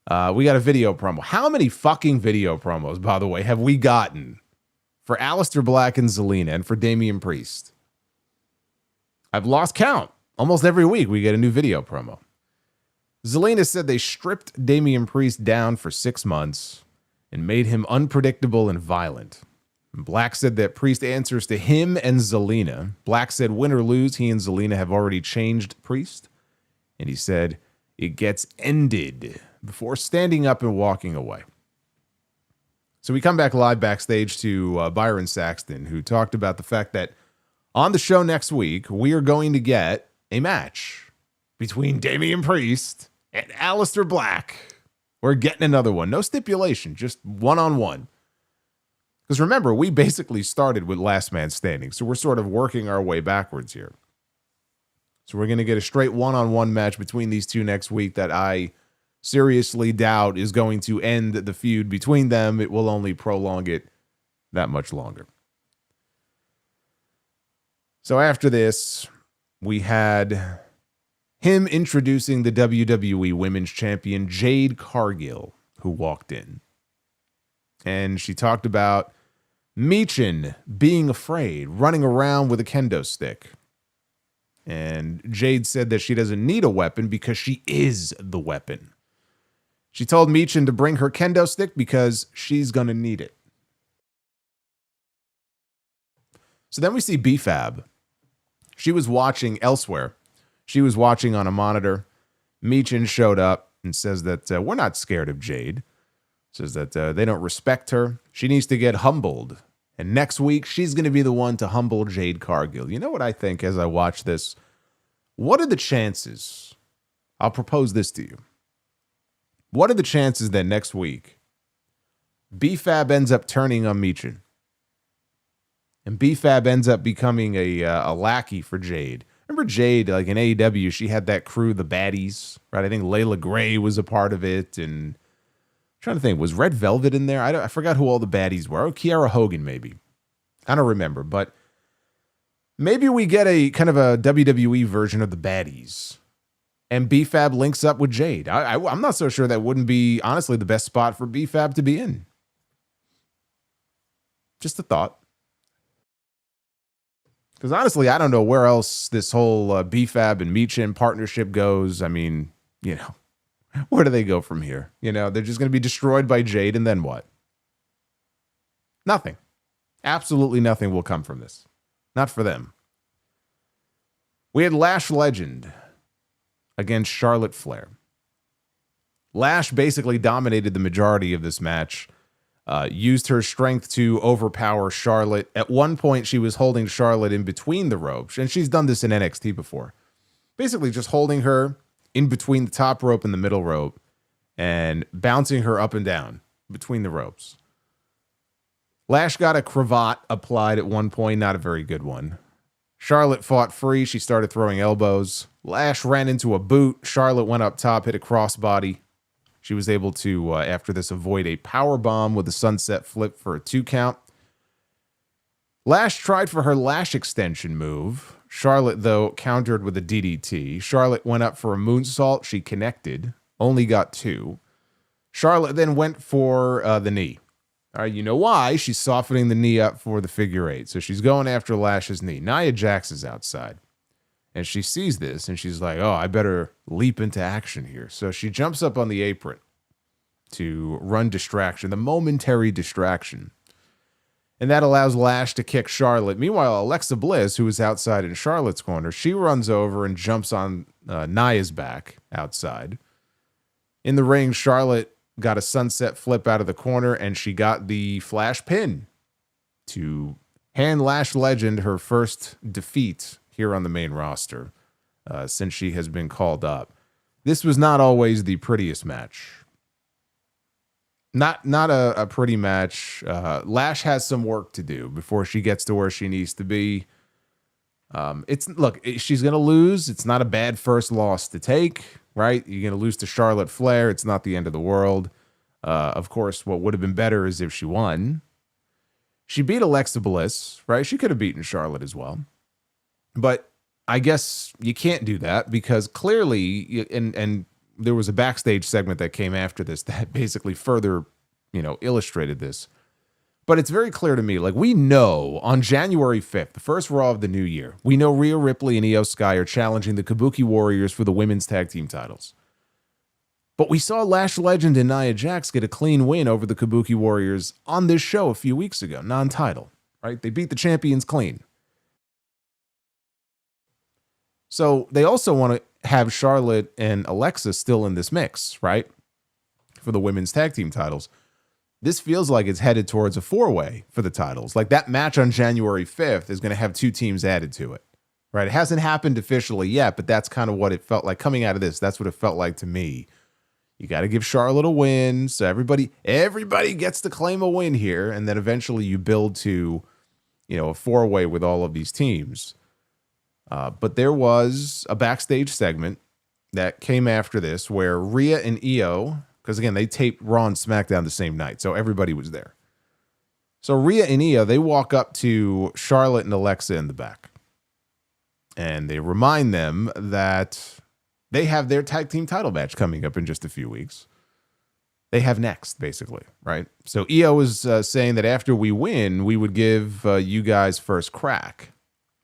We got a video promo. How many fucking video promos, by the way, have we gotten for Aleister Black and Zelina and for Damian Priest? I've lost count. Almost every week we get a new video promo. Zelina said they stripped Damian Priest down for 6 months and made him unpredictable and violent. Black said that Priest answers to him and Zelina. Black said win or lose, he and Zelina have already changed Priest. And he said it gets ended before standing up and walking away. So we come back live backstage to Byron Saxton, who talked about the fact that on the show next week, we are going to get a match between Damian Priest and Aleister Black. We're getting another one. No stipulation, just one-on-one. Because remember, we basically started with last man standing, so we're sort of working our way backwards here. So we're going to get a straight one-on-one match between these two next week that I seriously doubt is going to end the feud between them. It will only prolong it that much longer. So after this, we had him introducing the WWE Women's Champion, Jade Cargill, who walked in. And she talked about Michin being afraid, running around with a kendo stick. And Jade said that she doesn't need a weapon because she is the weapon. She told Michin to bring her kendo stick because she's going to need it. So then we see B-Fab. She was watching elsewhere. She was watching on a monitor. Michin showed up and says that we're not scared of Jade. Says that they don't respect her. She needs to get humbled. And next week, she's going to be the one to humble Jade Cargill. You know what I think as I watch this? What are the chances? I'll propose this to you. What are the chances that next week, B-Fab ends up turning on Michin? And B-Fab ends up becoming a lackey for Jade. Remember Jade, like in AEW, she had that crew, the Baddies, right? I think Layla Gray was a part of it. And I'm trying to think, was Red Velvet in there? I forgot who all the baddies were. Oh, Kiara Hogan, maybe. I don't remember. But maybe we get a kind of a WWE version of the Baddies. And B-Fab links up with Jade. I'm not so sure that wouldn't be, honestly, the best spot for B-Fab to be in. Just a thought. Because honestly, I don't know where else this whole B-Fab and Michin partnership goes. I mean, you know, where do they go from here? You know, they're just going to be destroyed by Jade, and then what? Nothing. Absolutely nothing will come from this. Not for them. We had Lash Legend against Charlotte Flair. Lash basically dominated the majority of this match. Used her strength to overpower Charlotte. At one point, she was holding Charlotte in between the ropes, and she's done this in NXT before. Basically just holding her in between the top rope and the middle rope and bouncing her up and down between the ropes. Lash got a cravat applied at one point, not a very good one. Charlotte fought free. She started throwing elbows. Lash ran into a boot. Charlotte went up top, hit a crossbody. She was able to, after this, avoid a power bomb with a sunset flip for a 2 count. Lash tried for her lash extension move. Charlotte, though, countered with a DDT. Charlotte went up for a moonsault. She connected. Only got 2. Charlotte then went for the knee. All right, you know why? She's softening the knee up for the figure 8. So she's going after Lash's knee. Nia Jax is outside. And she sees this, and she's like, oh, I better leap into action here. So she jumps up on the apron to run distraction, the momentary distraction. And that allows Lash to kick Charlotte. Meanwhile, Alexa Bliss, who is outside in Charlotte's corner, she runs over and jumps on Nia's back outside. In the ring, Charlotte got a sunset flip out of the corner, and she got the flash pin to hand Lash Legend her first defeat here on the main roster since she has been called up. This was not always the prettiest match. Not a pretty match. Lash has some work to do before she gets to where she needs to be. She's going to lose. It's not a bad first loss to take, right? You're going to lose to Charlotte Flair. It's not the end of the world. Of course, what would have been better is if she won. She beat Alexa Bliss, right? She could have beaten Charlotte as well. But I guess you can't do that because clearly, and there was a backstage segment that came after this that basically further, illustrated this. But it's very clear to me, like we know on January 5th, the first Raw of the new year, we know Rhea Ripley and Io Sky are challenging the Kabuki Warriors for the women's tag team titles. But we saw Lash Legend and Nia Jax get a clean win over the Kabuki Warriors on this show a few weeks ago, non-title, right? They beat the champions clean. So they also want to have Charlotte and Alexa still in this mix, right? For the women's tag team titles. This feels like it's headed towards a four-way for the titles. Like that match on January 5th is going to have two teams added to it, right? It hasn't happened officially yet, but that's kind of what it felt like coming out of this. That's what it felt like to me. You got to give Charlotte a win. So everybody gets to claim a win here. And then eventually you build to, a four-way with all of these teams. But there was a backstage segment that came after this where Rhea and Io, because again, they taped Raw and SmackDown the same night, so everybody was there. So Rhea and Io, they walk up to Charlotte and Alexa in the back. And they remind them that they have their tag team title match coming up in just a few weeks. They have next, basically, right? So Io was saying that after we win, we would give you guys first crack.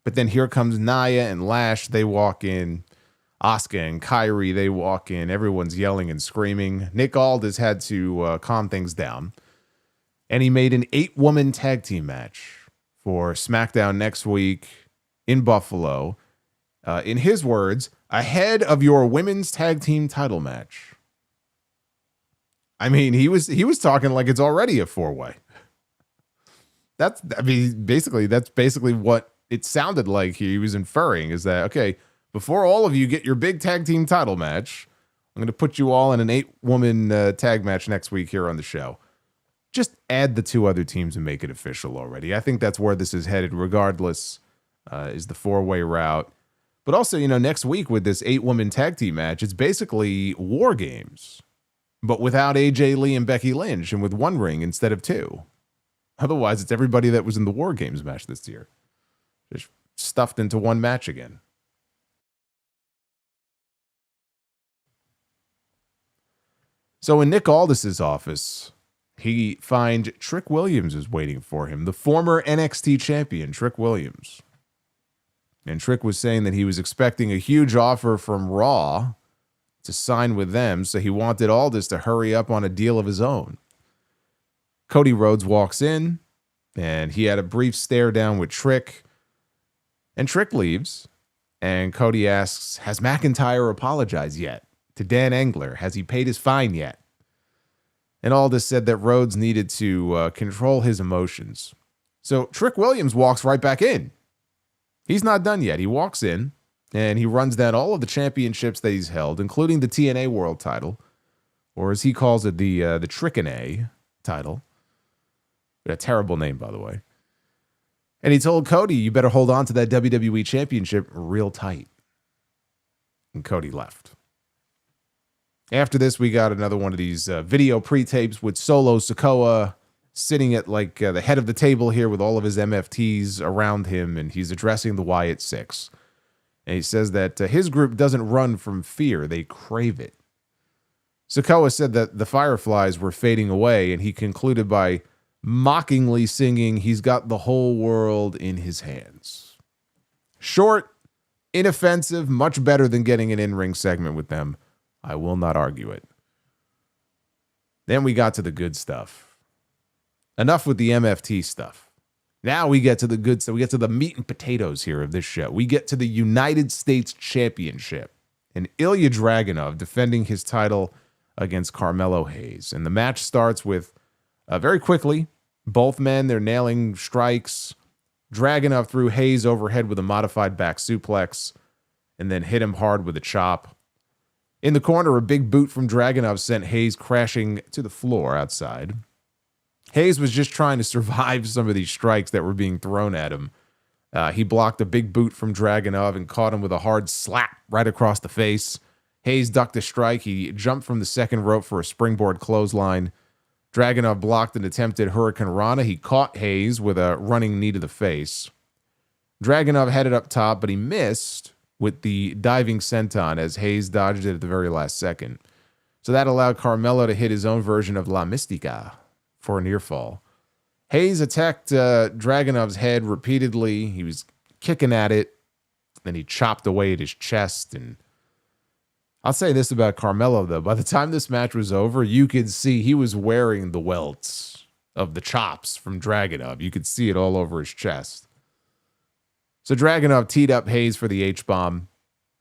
But then here comes Nia and Lash. They walk in. Asuka and Kairi, they walk in. Everyone's yelling and screaming. Nick Aldis had to calm things down. And he made an 8-woman tag team match for SmackDown next week in Buffalo. In his words, ahead of your women's tag team title match. I mean, he was talking like it's already a four-way. That's basically what it sounded like he was inferring is that, okay, before all of you get your big tag team title match, I'm going to put you all in an 8-woman tag match next week here on the show. Just add the two other teams and make it official already. I think that's where this is headed regardless, is the four-way route. But also, next week with this 8-woman tag team match, it's basically War Games, but without AJ Lee and Becky Lynch and with one ring instead of two. Otherwise, it's everybody that was in the War Games match this year. Just stuffed into one match again. So in Nick Aldis's office, he finds Trick Williams is waiting for him, the former NXT champion, Trick Williams. And Trick was saying that he was expecting a huge offer from Raw to sign with them, so he wanted Aldis to hurry up on a deal of his own. Cody Rhodes walks in, and he had a brief stare down with Trick. And Trick leaves, and Cody asks, has McIntyre apologized yet? To Dan Engler, has he paid his fine yet? And Aldis said that Rhodes needed to control his emotions. So Trick Williams walks right back in. He's not done yet. He walks in, and he runs down all of the championships that he's held, including the TNA World title, or as he calls it, the Trick-N-A title. A terrible name, by the way. And he told Cody, you better hold on to that WWE Championship real tight. And Cody left. After this, we got another one of these video pre-tapes with Solo Sikoa sitting at the head of the table here with all of his MFTs around him, and he's addressing the Wyatt Six. And he says that his group doesn't run from fear, they crave it. Sikoa said that the Fireflies were fading away, and he concluded by mockingly singing, he's got the whole world in his hands. Short, inoffensive, much better than getting an in-ring segment with them. I will not argue it. Then we got to the good stuff. Enough with the MFT stuff. Now we get to the good stuff. We get to the meat and potatoes here of this show. We get to the United States Championship. And Ilja Dragunov defending his title against Carmelo Hayes. And the match starts with, very quickly, both men, they're nailing strikes. Dragunov threw Hayes overhead with a modified back suplex and then hit him hard with a chop. In the corner, a big boot from Dragunov sent Hayes crashing to the floor outside. Hayes was just trying to survive some of these strikes that were being thrown at him. He blocked a big boot from Dragunov and caught him with a hard slap right across the face. Hayes ducked a strike. He jumped from the second rope for a springboard clothesline. Dragunov blocked an attempted Hurricane Rana. He caught Hayes with a running knee to the face. Dragunov headed up top, but he missed with the diving senton as Hayes dodged it at the very last second. So that allowed Carmelo to hit his own version of La Mystica for a near fall. Hayes attacked Dragunov's head repeatedly. He was kicking at it. Then he chopped away at his chest. And I'll say this about Carmelo, though. By the time this match was over, you could see he was wearing the welts of the chops from Dragunov. You could see it all over his chest. So Dragunov teed up Hayes for the H-bomb.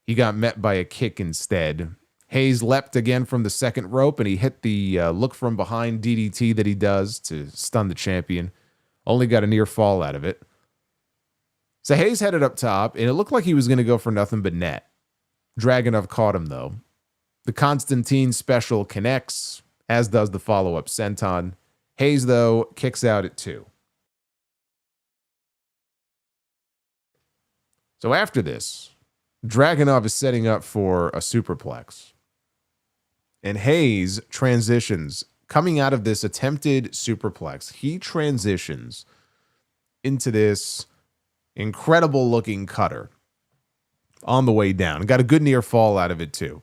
He got met by a kick instead. Hayes leapt again from the second rope, and he hit the look from behind DDT that he does to stun the champion. Only got a near fall out of it. So Hayes headed up top, and it looked like he was going to go for nothing but net. Dragunov caught him, though. The Constantine special connects, as does the follow-up senton. Hayes, though, kicks out at 2. So after this, Dragunov is setting up for a superplex. And Hayes transitions, coming out of this attempted superplex, he transitions into this incredible looking cutter on the way down. Got a good near fall out of it too.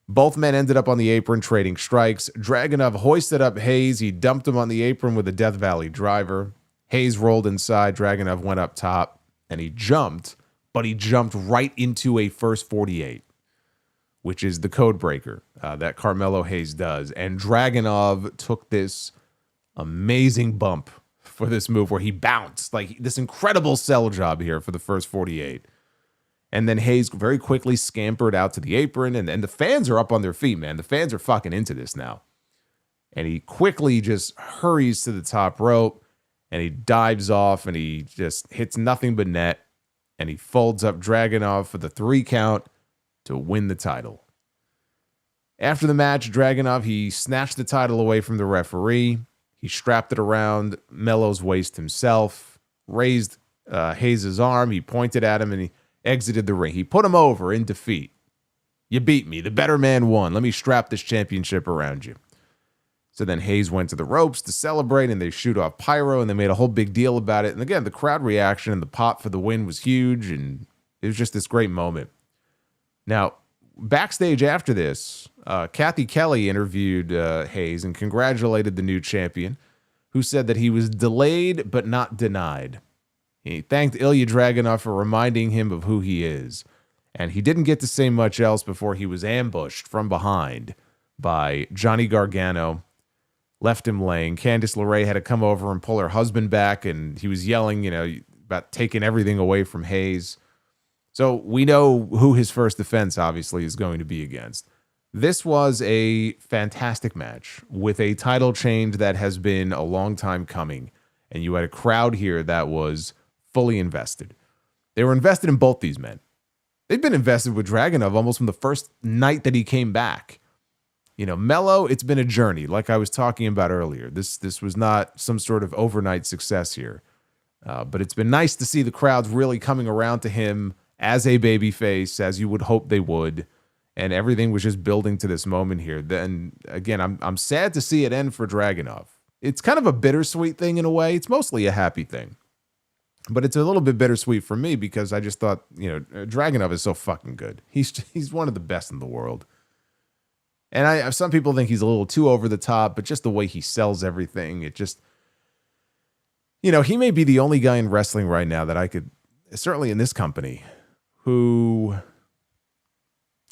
Both men ended up on the apron trading strikes. Dragunov hoisted up Hayes. He dumped him on the apron with a Death Valley driver. Hayes rolled inside. Dragunov went up top and he jumped, but he jumped right into a first 48. Which is the code breaker that Carmelo Hayes does. And Dragunov took this amazing bump for this move where he bounced. Like this incredible sell job here for the first 48. And then Hayes very quickly scampered out to the apron. And the fans are up on their feet, man. The fans are fucking into this now. And he quickly just hurries to the top rope. And he dives off and he just hits nothing but net. And he folds up Dragunov for the 3 count. To win the title. After the match, Dragunov, he snatched the title away from the referee. He strapped it around Melo's waist himself, raised Hayes' arm. He pointed at him and he exited the ring. He put him over in defeat. You beat me. The better man won. Let me strap this championship around you. So then Hayes went to the ropes to celebrate and they shoot off pyro and they made a whole big deal about it. And again, the crowd reaction and the pop for the win was huge and it was just this great moment. Now, backstage after this, Kathy Kelly interviewed Hayes and congratulated the new champion, who said that he was delayed but not denied. He thanked Ilja Dragunov for reminding him of who he is, and he didn't get to say much else before he was ambushed from behind by Johnny Gargano, left him laying. Candice LeRae had to come over and pull her husband back, and he was yelling, about taking everything away from Hayes. So we know who his first defense obviously is going to be against. This was a fantastic match with a title change that has been a long time coming. And you had a crowd here that was fully invested. They were invested in both these men. They've been invested with Dragunov almost from the first night that he came back. Melo, it's been a journey, like I was talking about earlier. This was not some sort of overnight success here. But it's been nice to see the crowds really coming around to him as a babyface, as you would hope they would, and everything was just building to this moment here. Then again, I'm sad to see it end for Dragunov. It's kind of a bittersweet thing in a way. It's mostly a happy thing, but it's a little bit bittersweet for me because I just thought, Dragunov is so fucking good. He's one of the best in the world, and some people think he's a little too over the top, but just the way he sells everything, it just, he may be the only guy in wrestling right now that I could, certainly in this company, who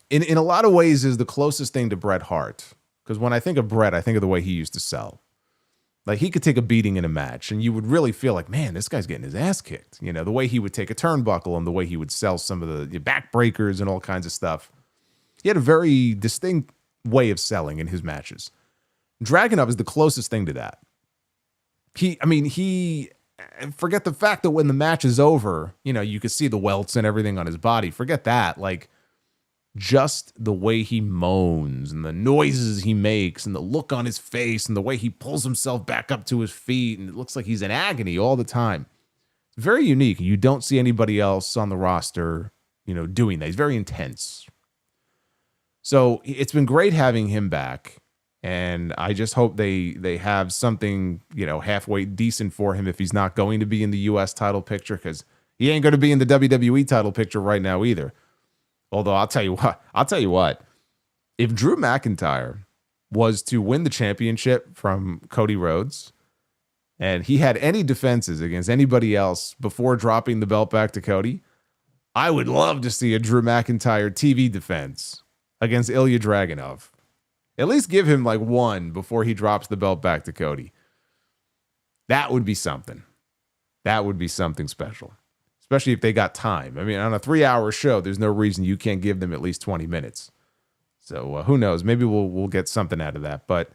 in a lot of ways is the closest thing to Bret Hart. Because when I think of Bret, I think of the way he used to sell. Like he could take a beating in a match and you would really feel like, man, this guy's getting his ass kicked. The way he would take a turnbuckle and the way he would sell some of the backbreakers and all kinds of stuff. He had a very distinct way of selling in his matches. Dragunov is the closest thing to that. He forget the fact that when the match is over, you could see the welts and everything on his body. Forget that. Like, just the way he moans and the noises he makes and the look on his face and the way he pulls himself back up to his feet and it looks like he's in agony all the time. It's very unique. You don't see anybody else on the roster, doing that. He's very intense. So it's been great having him back. And I just hope they have something, halfway decent for him if he's not going to be in the U.S. title picture, because he ain't going to be in the WWE title picture right now either. Although I'll tell you what, if Drew McIntyre was to win the championship from Cody Rhodes, and he had any defenses against anybody else before dropping the belt back to Cody, I would love to see a Drew McIntyre TV defense against Ilja Dragunov. At least give him like one before he drops the belt back to Cody. That would be something. That would be something special, especially if they got time. I mean, on a 3-hour show, there's no reason you can't give them at least 20 minutes. So who knows? Maybe we'll get something out of that. But,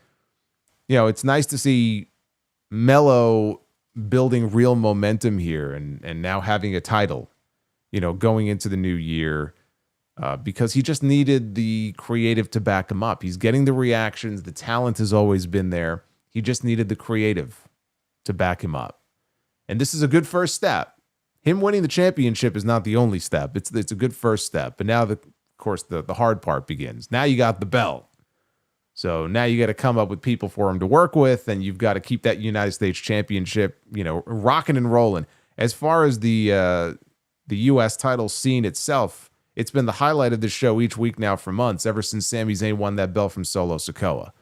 it's nice to see Melo building real momentum here and now having a title, going into the new year, because he just needed the creative to back him up. He's getting the reactions. The talent has always been there. He just needed the creative to back him up. And this is a good first step. Him winning the championship is not the only step. It's a good first step. But now, of course, the hard part begins. Now you got the belt. So now you got to come up with people for him to work with, and you've got to keep that United States Championship, rocking and rolling. As far as the U.S. title scene itself, it's been the highlight of the show each week now for months, ever since Sami Zayn won that belt from Solo Sikoa.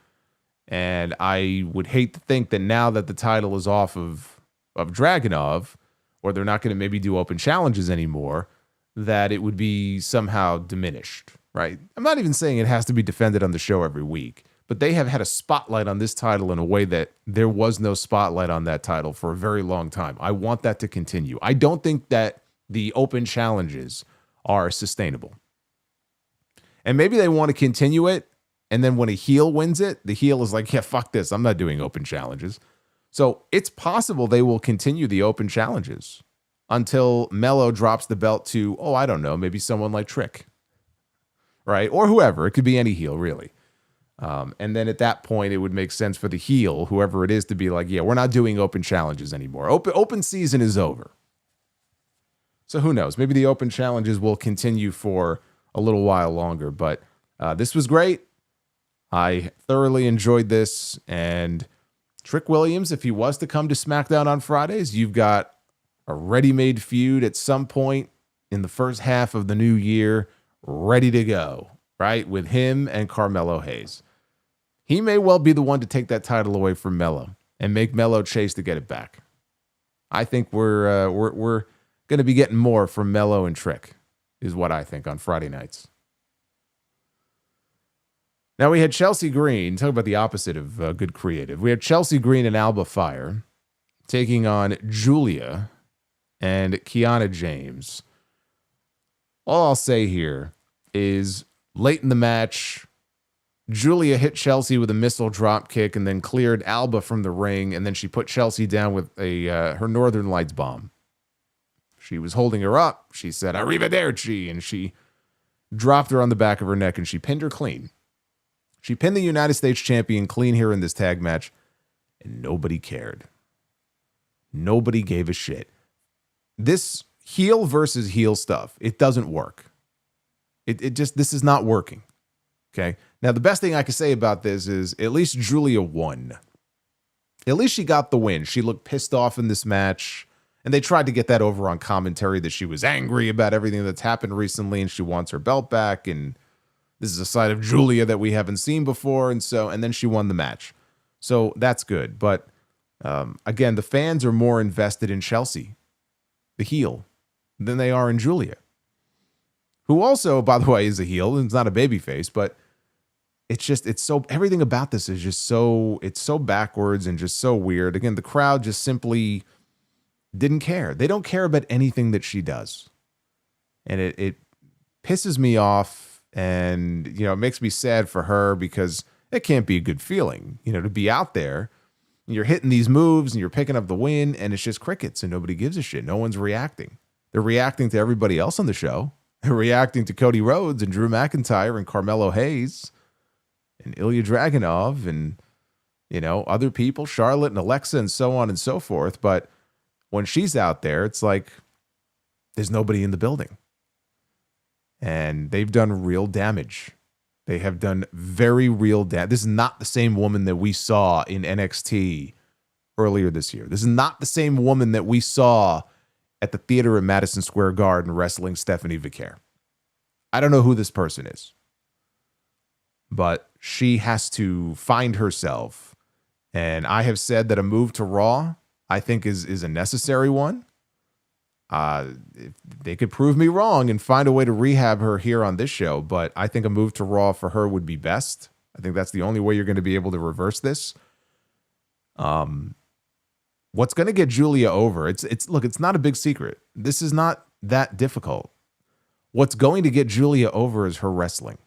And I would hate to think that now that the title is off of Dragunov, or they're not going to maybe do open challenges anymore, that it would be somehow diminished. Right? I'm not even saying it has to be defended on the show every week, but they have had a spotlight on this title in a way that there was no spotlight on that title for a very long time. I want that to continue. I don't think that the open challenges are sustainable. And maybe they want to continue it, and then when a heel wins it, the heel is like, yeah, fuck this. I'm not doing open challenges. So it's possible they will continue the open challenges until Melo drops the belt to, I don't know, maybe someone like Trick. Right? Or whoever. It could be any heel, really. And then at that point, it would make sense for the heel, whoever it is, to be like, yeah, we're not doing open challenges anymore. Open season is over. So who knows? Maybe the open challenges will continue for a little while longer. But this was great. I thoroughly enjoyed this. And Trick Williams, if he was to come to SmackDown on Fridays, you've got a ready-made feud at some point in the first half of the new year, ready to go, right? With him and Carmelo Hayes. He may well be the one to take that title away from Melo and make Melo chase to get it back. I think we're going to be getting more from Melo and Trick, is what I think, on Friday nights. Now we had Chelsea Green, talk about the opposite of good creative. We had Chelsea Green and Alba Fyre taking on GIULIA and Kiana James. All I'll say here is late in the match, GIULIA hit Chelsea with a missile drop kick and then cleared Alba from the ring, and then she put Chelsea down with her Northern Lights bomb. She was holding her up. She said, "Arrivederci," and she dropped her on the back of her neck, and she pinned her clean. She pinned the United States champion clean here in this tag match, and nobody cared. Nobody gave a shit. This heel versus heel stuff, it doesn't work. This is not working. Okay. Now, the best thing I can say about this is at least GIULIA won. At least she got the win. She looked pissed off in this match, and they tried to get that over on commentary that she was angry about everything that's happened recently and she wants her belt back. And this is a side of GIULIA that we haven't seen before. And then she won the match. So that's good. But again, the fans are more invested in Chelsea, the heel, than they are in GIULIA, who also, by the way, is a heel and it's not a babyface, but everything about this is just it's so backwards and just so weird. Again, the crowd just simply didn't care. They don't care about anything that she does. And it pisses me off, and, it makes me sad for her, because it can't be a good feeling, to be out there and you're hitting these moves and you're picking up the win, and it's just crickets and nobody gives a shit. No one's reacting. They're reacting to everybody else on the show. They're reacting to Cody Rhodes and Drew McIntyre and Carmelo Hayes and Ilja Dragunov and, other people, Charlotte and Alexa and so on and so forth. But when she's out there, it's like there's nobody in the building. And they've done real damage. They have done very real damage. This is not the same woman that we saw in NXT earlier this year. This is not the same woman that we saw at the theater in Madison Square Garden wrestling Stephanie Vicaire. I don't know who this person is, but she has to find herself. And I have said that a move to Raw, I think, is a necessary one. If they could prove me wrong and find a way to rehab her here on this show, but I think a move to Raw for her would be best. I think that's the only way you're going to be able to reverse this. What's going to get Giulia over? Look, it's not a big secret. This is not that difficult. What's going to get Giulia over is her wrestling.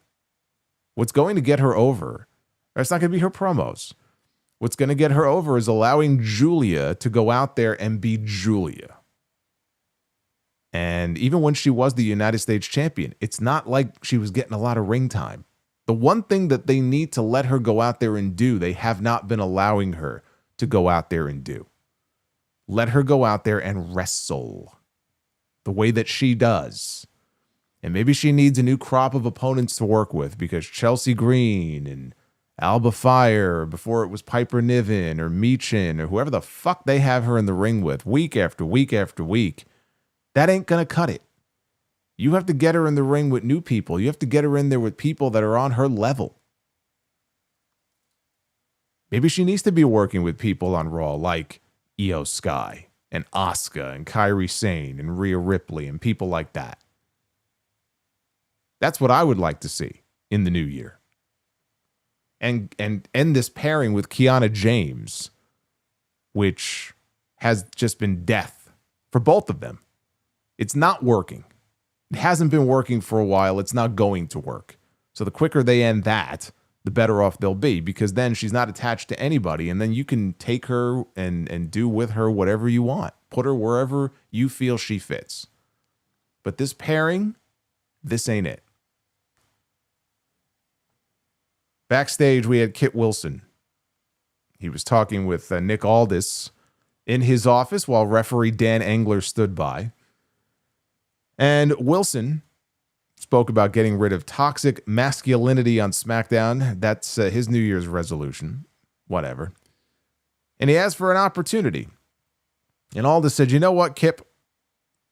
What's going to get her over, or it's not going to be her promos. What's going to get her over is allowing Giulia to go out there and be Giulia. And even when she was the United States champion, it's not like she was getting a lot of ring time. The one thing that they need to let her go out there and do, they have not been allowing her to go out there and do. Let her go out there and wrestle the way that she does. And maybe she needs a new crop of opponents to work with, because Chelsea Green and Alba Fyre, before it was Piper Niven or Meechin or whoever the fuck they have her in the ring with week after week after week, that ain't going to cut it. You have to get her in the ring with new people. You have to get her in there with people that are on her level. Maybe she needs to be working with people on Raw like Io Sky and Asuka and Kairi Sane and Rhea Ripley and people like that. That's what I would like to see in the new year. And end this pairing with Kiana James, which has just been death for both of them. It's not working. It hasn't been working for a while. It's not going to work. So the quicker they end that, the better off they'll be, because then she's not attached to anybody, and then you can take her and do with her whatever you want. Put her wherever you feel she fits. But this pairing, this ain't it. Backstage, we had Kit Wilson. He was talking with Nick Aldis in his office while referee Dan Engler stood by. And Wilson spoke about getting rid of toxic masculinity on SmackDown. That's his New Year's resolution. Whatever. And he asked for an opportunity. And Aldis said, you know what, Kip?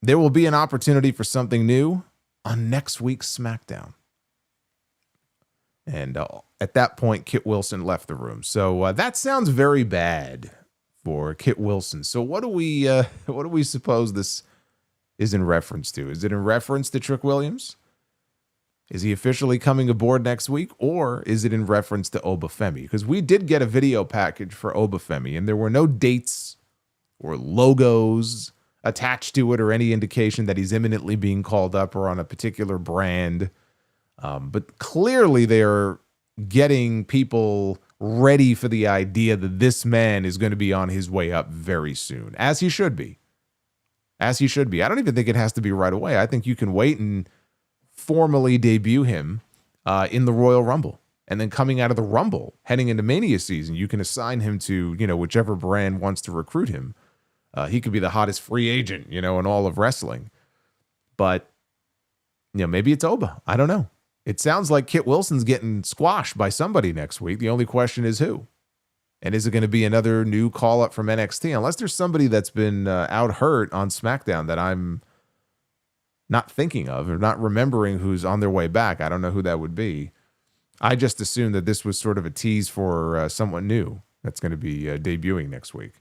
There will be an opportunity for something new on next week's SmackDown. And at that point, Kit Wilson left the room. So that sounds very bad for Kit Wilson. So what do we suppose this is in reference to? Is it in reference to Trick Williams? Is he officially coming aboard next week? Or is it in reference to Obafemi? Because we did get a video package for Obafemi, and there were no dates or logos attached to it or any indication that he's imminently being called up or on a particular brand. But clearly they're getting people ready for the idea that this man is going to be on his way up very soon, as he should be. As he should be. I don't even think it has to be right away. I think you can wait and formally debut him in the Royal Rumble. And then coming out of the Rumble, heading into Mania season, you can assign him to, whichever brand wants to recruit him. He could be the hottest free agent, in all of wrestling. But, maybe it's Oba. I don't know. It sounds like Kit Wilson's getting squashed by somebody next week. The only question is who. And is it going to be another new call-up from NXT? Unless there's somebody that's been out hurt on SmackDown that I'm not thinking of or not remembering who's on their way back. I don't know who that would be. I just assumed that this was sort of a tease for someone new that's going to be debuting next week.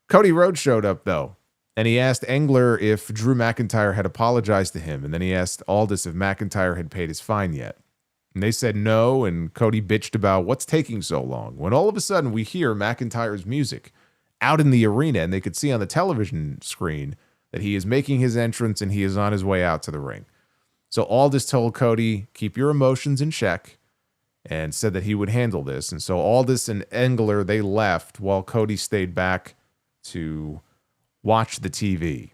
Cody Rhodes showed up, though, and he asked Engler if Drew McIntyre had apologized to him, and then he asked Aldis if McIntyre had paid his fine yet. And they said no, and Cody bitched about what's taking so long, when all of a sudden we hear McIntyre's music out in the arena, and they could see on the television screen that he is making his entrance and he is on his way out to the ring. So Aldis told Cody, keep your emotions in check, and said that he would handle this. And so Aldis and Engler, they left while Cody stayed back to watch the TV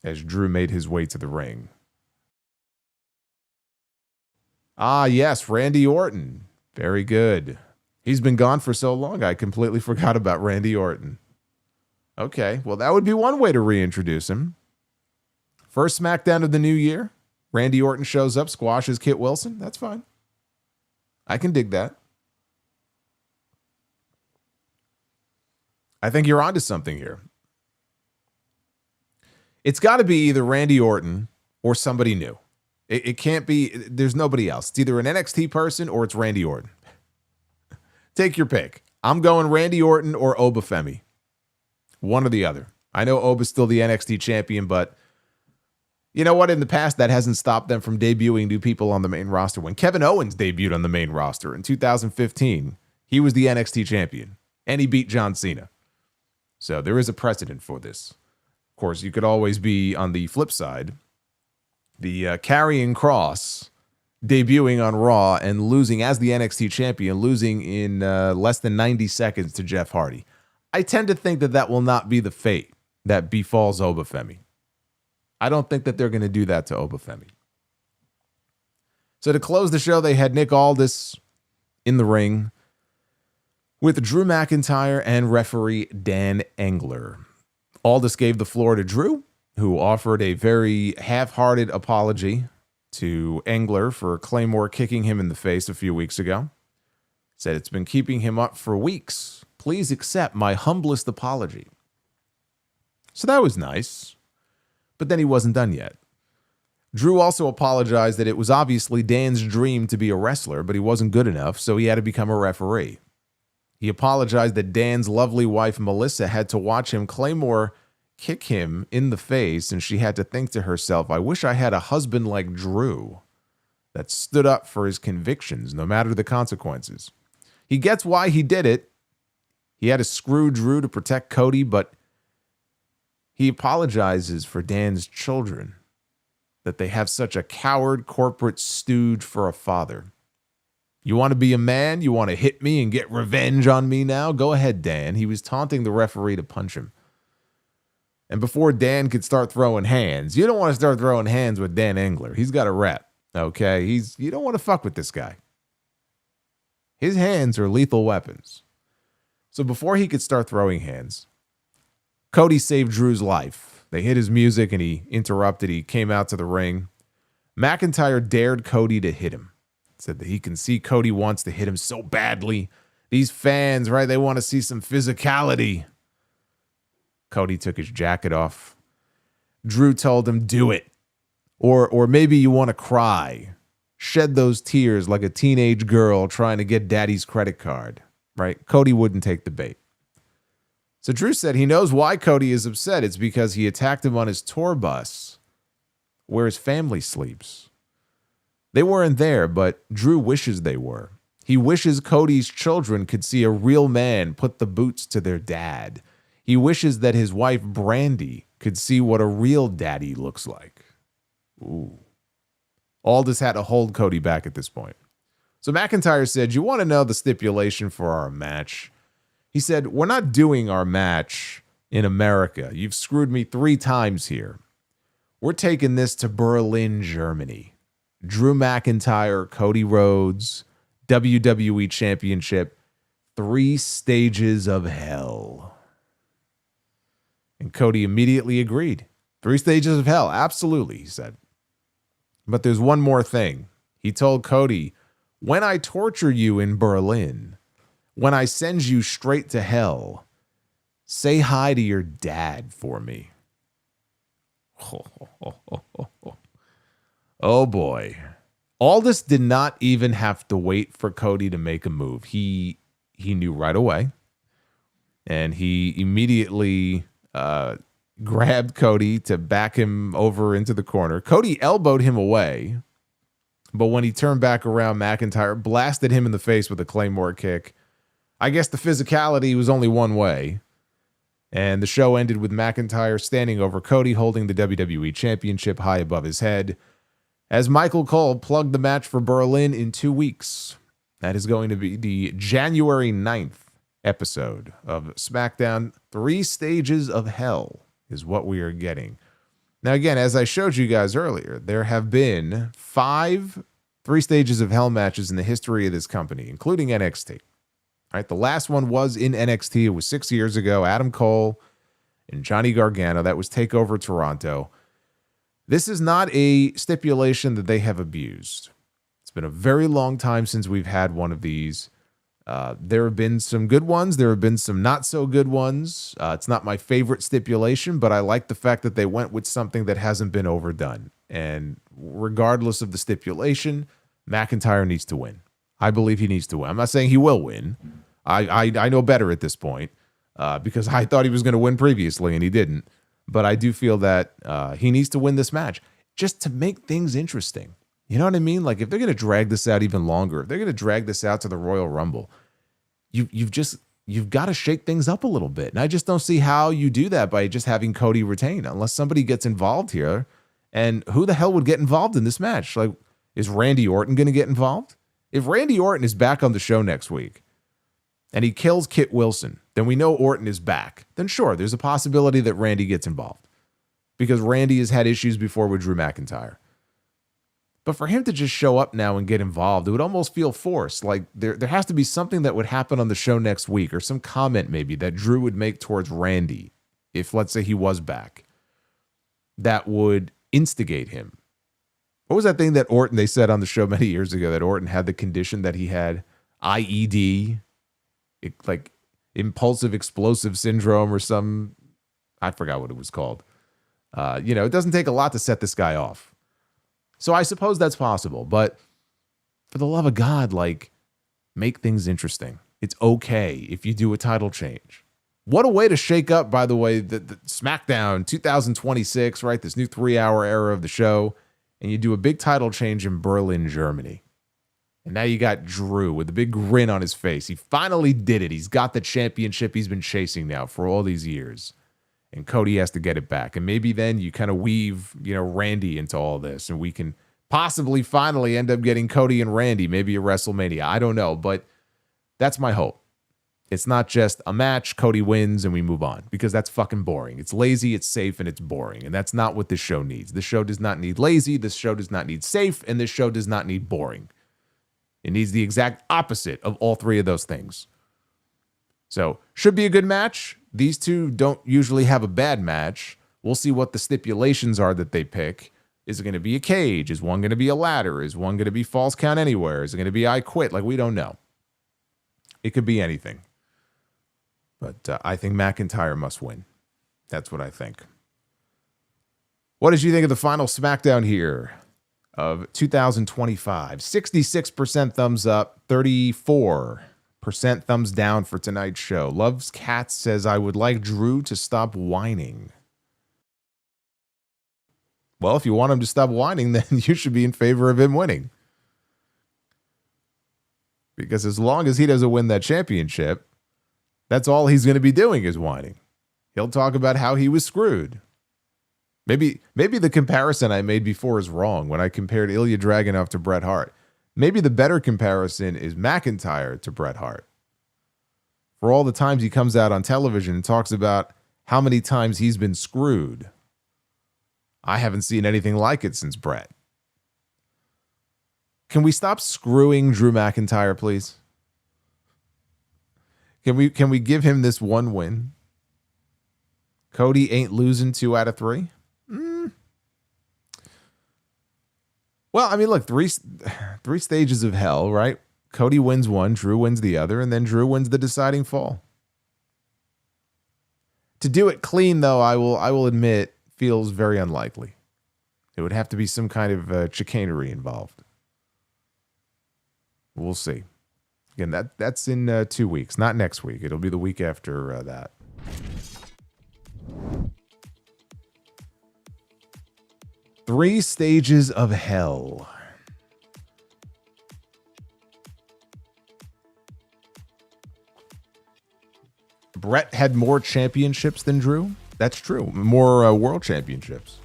as Drew made his way to the ring. Ah, yes, Randy Orton. Very good. He's been gone for so long, I completely forgot about Randy Orton. Okay, well, that would be one way to reintroduce him. First SmackDown of the new year. Randy Orton shows up, squashes Kit Wilson. That's fine. I can dig that. I think you're onto something here. It's got to be either Randy Orton or somebody new. It can't be, there's nobody else. It's either an NXT person or it's Randy Orton. Take your pick. I'm going Randy Orton or Oba Femi. One or the other. I know Oba's still the NXT champion, but you know what? In the past, that hasn't stopped them from debuting new people on the main roster. When Kevin Owens debuted on the main roster in 2015, he was the NXT champion, and he beat John Cena. So there is a precedent for this. Of course, you could always be on the flip side. The Karrion Kross debuting on Raw and losing as the NXT champion, losing in less than 90 seconds to Jeff Hardy. I tend to think that that will not be the fate that befalls Oba Femi. I don't think that they're going to do that to Oba Femi. So to close the show, they had Nick Aldis in the ring with Drew McIntyre and referee Dan Engler. Aldis gave the floor to Drew, who offered a very half-hearted apology to Engler for Claymore kicking him in the face a few weeks ago. Said it's been keeping him up for weeks. Please accept my humblest apology. So that was nice. But then he wasn't done yet. Drew also apologized that it was obviously Dan's dream to be a wrestler, but he wasn't good enough, so he had to become a referee. He apologized that Dan's lovely wife, Melissa, had to watch him Claymore kick him in the face, and she had to think to herself, I wish I had a husband like Drew that stood up for his convictions, no matter the consequences. He gets why he did it. He had to screw Drew to protect Cody, but he apologizes for Dan's children, that they have such a coward corporate stooge for a father. You want to be a man? You want to hit me and get revenge on me now? Go ahead, Dan. He was taunting the referee to punch him. And before Dan could start throwing hands, you don't want to start throwing hands with Dan Engler. He's got a rep, okay? You don't want to fuck with this guy. His hands are lethal weapons. So before he could start throwing hands, Cody saved Drew's life. They hit his music and he interrupted. He came out to the ring. McIntyre dared Cody to hit him. Said that he can see Cody wants to hit him so badly. These fans, right, they want to see some physicality. Cody took his jacket off. Drew told him, do it. Or maybe you want to cry. Shed those tears like a teenage girl trying to get daddy's credit card. Right? Cody wouldn't take the bait. So Drew said he knows why Cody is upset. It's because he attacked him on his tour bus where his family sleeps. They weren't there, but Drew wishes they were. He wishes Cody's children could see a real man put the boots to their dad. He wishes that his wife, Brandy, could see what a real daddy looks like. Ooh. Aldis had to hold Cody back at this point. So McIntyre said, you want to know the stipulation for our match? He said, we're not doing our match in America. You've screwed me 3 times here. We're taking this to Berlin, Germany. Drew McIntyre, Cody Rhodes, WWE Championship, 3 stages of hell. And Cody immediately agreed. 3 stages of hell, absolutely, he said. But there's one more thing. He told Cody, when I torture you in Berlin, when I send you straight to hell, say hi to your dad for me. Oh boy. Aldis did not even have to wait for Cody to make a move. He knew right away. And he immediately grabbed Cody to back him over into the corner. Cody elbowed him away. But when he turned back around, McIntyre blasted him in the face with a Claymore kick. I guess the physicality was only one way. And the show ended with McIntyre standing over Cody, holding the WWE Championship high above his head, as Michael Cole plugged the match for Berlin in 2 weeks. That is going to be the January 9th episode of SmackDown. 3 stages of hell is what we are getting. Now, again, as I showed you guys earlier, there have been 5 3 stages of hell matches in the history of this company, including NXT. All right, the last one was in NXT. It was 6 years ago. Adam Cole and Johnny Gargano. That was TakeOver Toronto. This is not a stipulation that they have abused. It's been a very long time since we've had one of these. There have been some good ones. There have been some not so good ones. It's not my favorite stipulation, but I like the fact that they went with something that hasn't been overdone. And regardless of the stipulation, McIntyre needs to win. I believe he needs to win. I'm not saying he will win. I know better at this point because I thought he was going to win previously and he didn't. But I do feel that he needs to win this match just to make things interesting. You know what I mean? Like if they're going to drag this out even longer, if they're going to drag this out to the Royal Rumble, you've got to shake things up a little bit. And I just don't see how you do that by just having Cody retain unless somebody gets involved here. And who the hell would get involved in this match? Like, is Randy Orton going to get involved? If Randy Orton is back on the show next week and he kills Kit Wilson, then we know Orton is back. Then sure, there's a possibility that Randy gets involved because Randy has had issues before with Drew McIntyre. But for him to just show up now and get involved, it would almost feel forced. Like there has to be something that would happen on the show next week or some comment maybe that Drew would make towards Randy if, let's say, he was back, that would instigate him. What was that thing that Orton, they said on the show many years ago, that Orton had the condition that he had IED, like impulsive explosive syndrome or some, I forgot what it was called. It doesn't take a lot to set this guy off. So I suppose that's possible, but for the love of God, like, make things interesting. It's okay if you do a title change. What a way to shake up, by the way, the SmackDown 2026, right? This new 3-hour era of the show. And you do a big title change in Berlin, Germany. And now you got Drew with a big grin on his face. He finally did it. He's got the championship he's been chasing now for all these years. And Cody has to get it back. And maybe then you kind of weave, Randy into all this. And we can possibly finally end up getting Cody and Randy, maybe a WrestleMania. I don't know. But that's my hope. It's not just a match, Cody wins, and we move on. Because that's fucking boring. It's lazy, it's safe, and it's boring. And that's not what this show needs. This show does not need lazy. This show does not need safe. And this show does not need boring. It needs the exact opposite of all three of those things. So, should be a good match. These two don't usually have a bad match. We'll see what the stipulations are that they pick. Is it going to be a cage? Is one going to be a ladder? Is one going to be false count anywhere? Is it going to be I quit? Like, we don't know. It could be anything. But I think McIntyre must win. That's what I think. What did you think of the final SmackDown here of 2025? 66% thumbs up, 34% thumbs down for tonight's show. Loves Cats says, I would like Drew to stop whining. Well, if you want him to stop whining, then you should be in favor of him winning. Because as long as he doesn't win that championship, that's all he's going to be doing is whining. He'll talk about how he was screwed. Maybe the comparison I made before is wrong when I compared Ilja Dragunov to Bret Hart. Maybe the better comparison is McIntyre to Bret Hart. For all the times he comes out on television and talks about how many times he's been screwed, I haven't seen anything like it since Bret. Can we stop screwing Drew McIntyre, please? Can we give him this one win? Cody ain't losing 2 out of 3? Well, I mean, look, three stages of hell, right? Cody wins one, Drew wins the other, and then Drew wins the deciding fall. To do it clean, though, I will admit, feels very unlikely. It would have to be some kind of chicanery involved. We'll see. Again, that's in 2 weeks, not next week. It'll be the week after that. Three stages of hell. Bret had more championships than Drew. That's true. More world championships.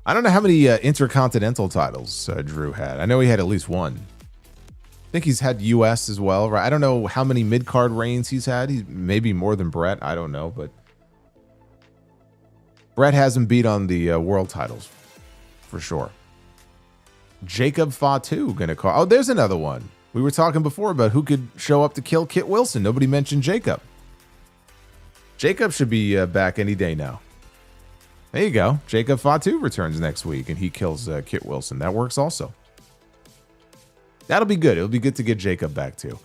I don't know how many intercontinental titles Drew had. I know he had at least one. I think he's had US as well, right? I don't know how many mid-card reigns he's had. He's maybe more than Bret. I don't know, but Bret has him beat on the world titles for sure. Jacob Fatu gonna call. Oh, there's another one. We were talking before about who could show up to kill Kit Wilson. Nobody mentioned Jacob. Jacob should be back any day now. There you go. Jacob Fatu returns next week, and he kills Kit Wilson. That works also. That'll be good. It'll be good to get Jacob back, too.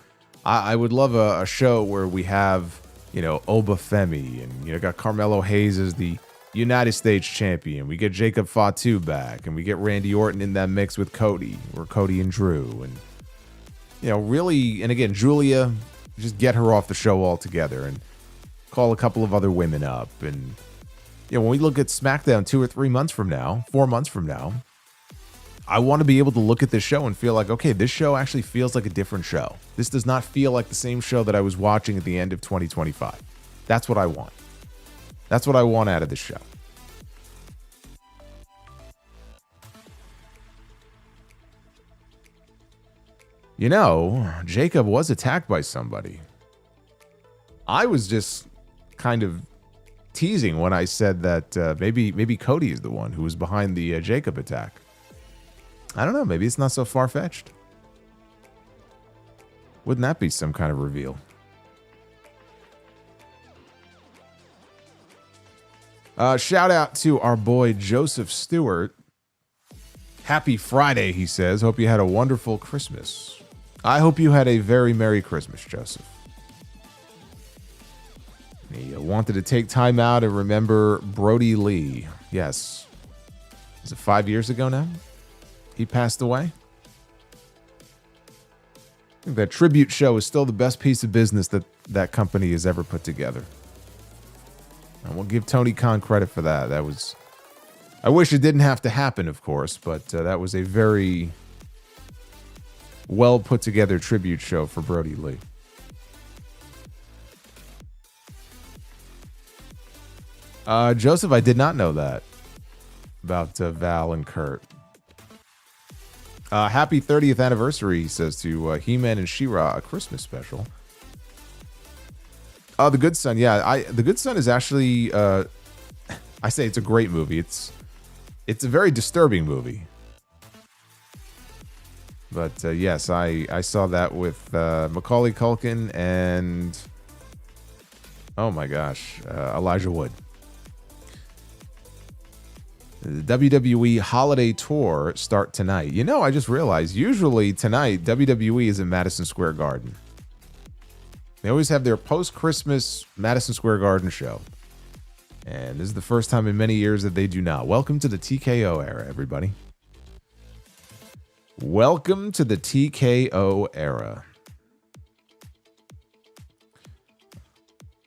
I would love a show where we have, you know, Oba Femi, and, you know, got Carmelo Hayes as the United States champion. We get Jacob Fatu back, and we get Randy Orton in that mix with Cody, or Cody and Drew. And, you know, really, and again, Giulia, just get her off the show altogether and call a couple of other women up. And, you know, when we look at SmackDown 2 or 3 months from now, 4 months from now, I want to be able to look at this show and feel like, okay, this show actually feels like a different show. This does not feel like the same show that I was watching at the end of 2025. That's what I want. That's what I want out of this show. You know, Jacob was attacked by somebody. I was just kind of teasing when I said that maybe Cody is the one who was behind the Jacob attack. I don't know. Maybe it's not so far-fetched. Wouldn't that be some kind of reveal? Shout out to our boy Joseph Stewart. Happy Friday, he says. Hope you had a wonderful Christmas. I hope you had a very Merry Christmas, Joseph. He wanted to take time out and remember Brody Lee. Yes. Is it 5 years ago now? He passed away. I think that tribute show is still the best piece of business that company has ever put together. And we'll give Tony Khan credit for that. That was, I wish it didn't have to happen, of course, but that was a very well put together tribute show for Brody Lee. Joseph, I did not know that about Val and Kurt. Happy 30th anniversary, he says, to He-Man and She-Ra, a Christmas special. Oh, The Good Son. Yeah, The Good Son is actually, I say it's a great movie. It's a very disturbing movie. But yes, I saw that with Macaulay Culkin and, oh my gosh, Elijah Wood. The WWE Holiday Tour start tonight. You know, I just realized, usually tonight, WWE is in Madison Square Garden. They always have their post-Christmas Madison Square Garden show. And this is the first time in many years that they do not. Welcome to the TKO era, everybody. Welcome to the TKO era.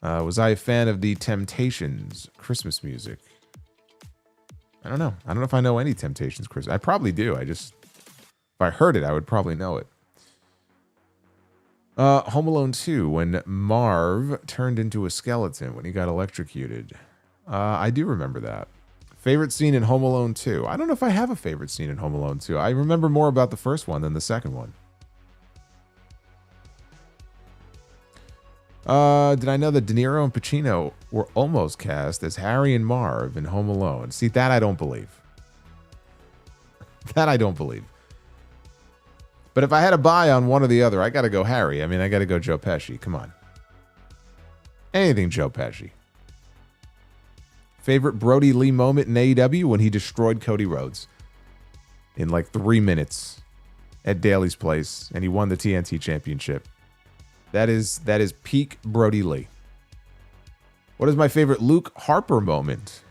Was I a fan of the Temptations Christmas music? I don't know. I don't know if I know any Temptations Christmas. I probably do. If I heard it, I would probably know it. Home Alone 2, when Marv turned into a skeleton when he got electrocuted. I do remember that. Favorite scene in Home Alone 2. I don't know if I have a favorite scene in Home Alone 2. I remember more about the first one than the second one. Did I know that De Niro and Pacino were almost cast as Harry and Marv in Home Alone? See, that I don't believe. That I don't believe. But if I had to buy on one or the other, I got to go Harry. I mean, I got to go Joe Pesci. Come on. Anything Joe Pesci. Favorite Brody Lee moment in AEW when he destroyed Cody Rhodes in like 3 minutes at Daly's Place, and he won the TNT Championship. That is peak Brody Lee. What is my favorite Luke Harper moment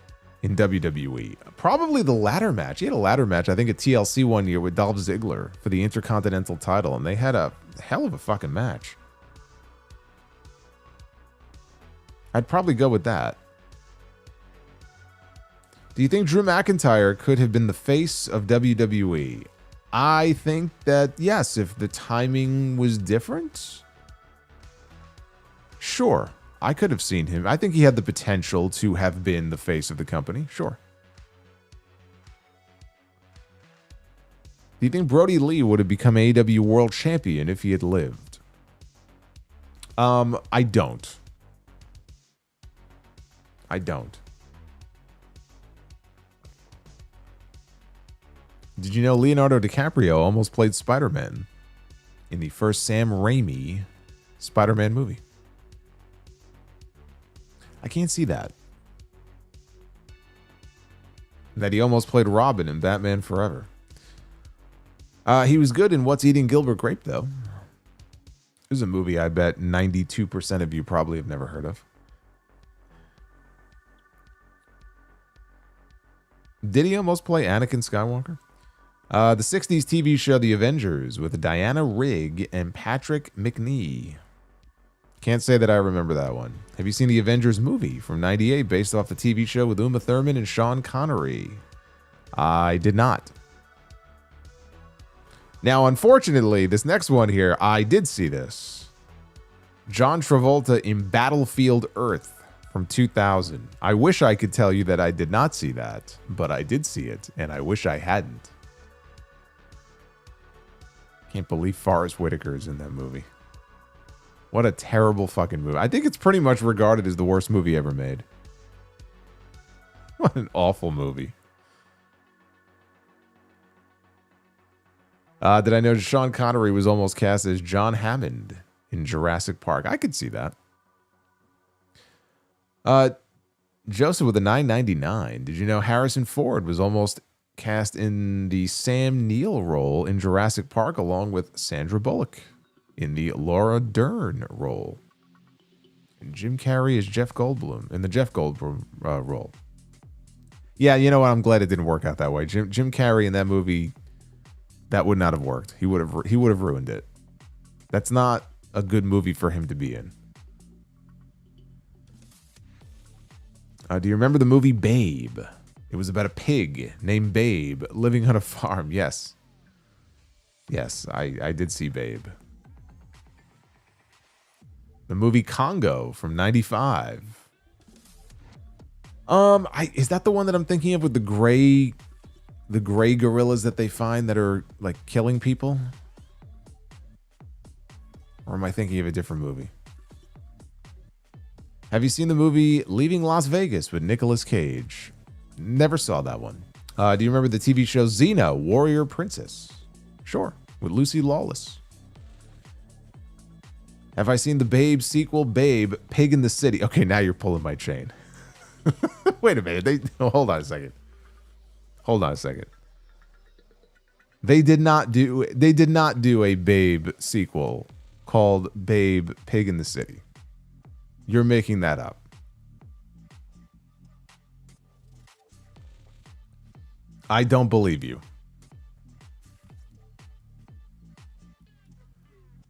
in WWE? Probably the ladder match. He had a ladder match, I think, at TLC one year with Dolph Ziggler for the Intercontinental title, and they had a hell of a fucking match. I'd probably go with that. Do you think Drew McIntyre could have been the face of WWE? I think that, yes, if the timing was different, sure, I could have seen him. I think he had the potential to have been the face of the company. Sure. Do you think Brody Lee would have become AEW World Champion if he had lived? I don't. Did you know Leonardo DiCaprio almost played Spider-Man in the first Sam Raimi Spider-Man movie? I can't see that. That he almost played Robin in Batman Forever. He was good in What's Eating Gilbert Grape, though. It was a movie I bet 92% of you probably have never heard of. Did he almost play Anakin Skywalker? The 60s TV show The Avengers with Diana Rigg and Patrick McNee. Can't say that I remember that one. Have you seen The Avengers movie from 98 based off the TV show with Uma Thurman and Sean Connery? I did not. Now, unfortunately, this next one here, I did see this. John Travolta in Battlefield Earth from 2000. I wish I could tell you that I did not see that, but I did see it, and I wish I hadn't. Can't believe Forrest Whitaker is in that movie. What a terrible fucking movie. I think it's pretty much regarded as the worst movie ever made. What an awful movie. Did I know Sean Connery was almost cast as John Hammond in Jurassic Park? I could see that. Joseph with a 999. Did you know Harrison Ford was almost cast in the Sam Neill role in Jurassic Park along with Sandra Bullock in the Laura Dern role? And Jim Carrey is Jeff Goldblum in the Jeff Goldblum role. Yeah, you know what? I'm glad it didn't work out that way. Jim Carrey in that movie, that would not have worked. He would have ruined it. That's not a good movie for him to be in. Do you remember the movie Babe? It was about a pig named Babe living on a farm. Yes. Yes, I did see Babe. The movie Congo from 95. Is that the one that I'm thinking of with the gray gorillas that they find that are like killing people? Or am I thinking of a different movie? Have you seen the movie Leaving Las Vegas with Nicolas Cage? Never saw that one. Do you remember the TV show Xena, Warrior Princess? Sure, with Lucy Lawless. Have I seen the Babe sequel, Babe, Pig in the City? Okay, now you're pulling my chain. Wait a minute. Hold on a second. Hold on a second. They did not do a Babe sequel called Babe, Pig in the City. You're making that up. I don't believe you.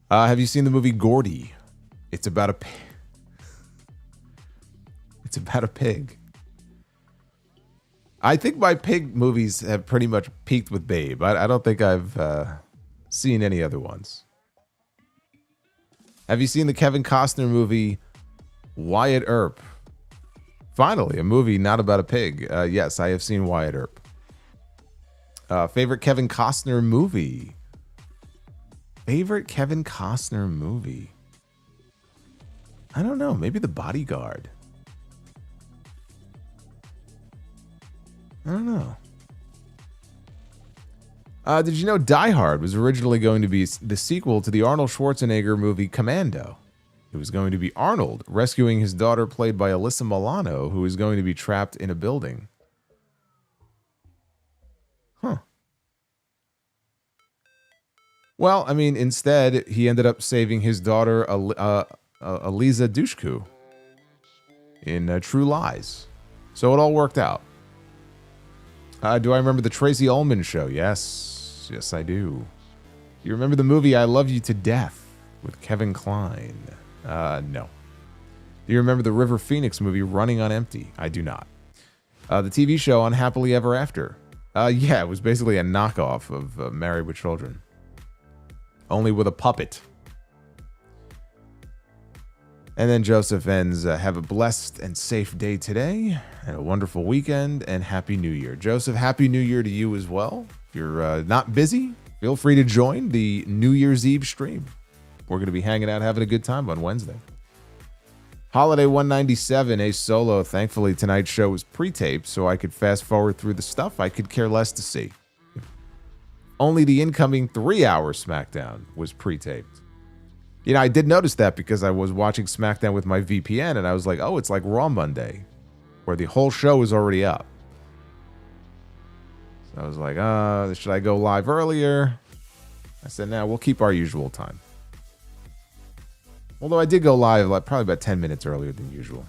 Have you seen the movie Gordy? It's about a pig. It's about a pig. I think my pig movies have pretty much peaked with Babe. I don't think I've seen any other ones. Have you seen the Kevin Costner movie Wyatt Earp? Finally, a movie not about a pig. Yes, I have seen Wyatt Earp. Favorite Kevin Costner movie? Favorite Kevin Costner movie? I don't know. Maybe The Bodyguard. I don't know. Did you know Die Hard was originally going to be the sequel to the Arnold Schwarzenegger movie Commando? It was going to be Arnold rescuing his daughter, played by Alyssa Milano, who is going to be trapped in a building. Huh. Well, I mean, instead, he ended up saving his daughter, Eliza Dushku, in True Lies. So it all worked out. Do I remember the Tracy Ullman Show? Yes. Yes, I do. You remember the movie I Love You to Death with Kevin Kline? No. Do you remember the River Phoenix movie Running on Empty? I do not. The TV show Unhappily Ever After? Yeah, it was basically a knockoff of Married with Children. Only with a puppet. And then Joseph ends, have a blessed and safe day today, and a wonderful weekend, and Happy New Year. Joseph, Happy New Year to you as well. If you're not busy, feel free to join the New Year's Eve stream. We're going to be hanging out, having a good time on Wednesday. Holiday 197, a solo. Thankfully, tonight's show was pre-taped, so I could fast forward through the stuff I could care less to see. Only the incoming 3-hour SmackDown was pre-taped. You know, I did notice that because I was watching SmackDown with my VPN, and I was like, oh, it's like Raw Monday, where the whole show is already up. So I was like, should I go live earlier? I said, nah, we'll keep our usual time. Although I did go live like probably about 10 minutes earlier than usual.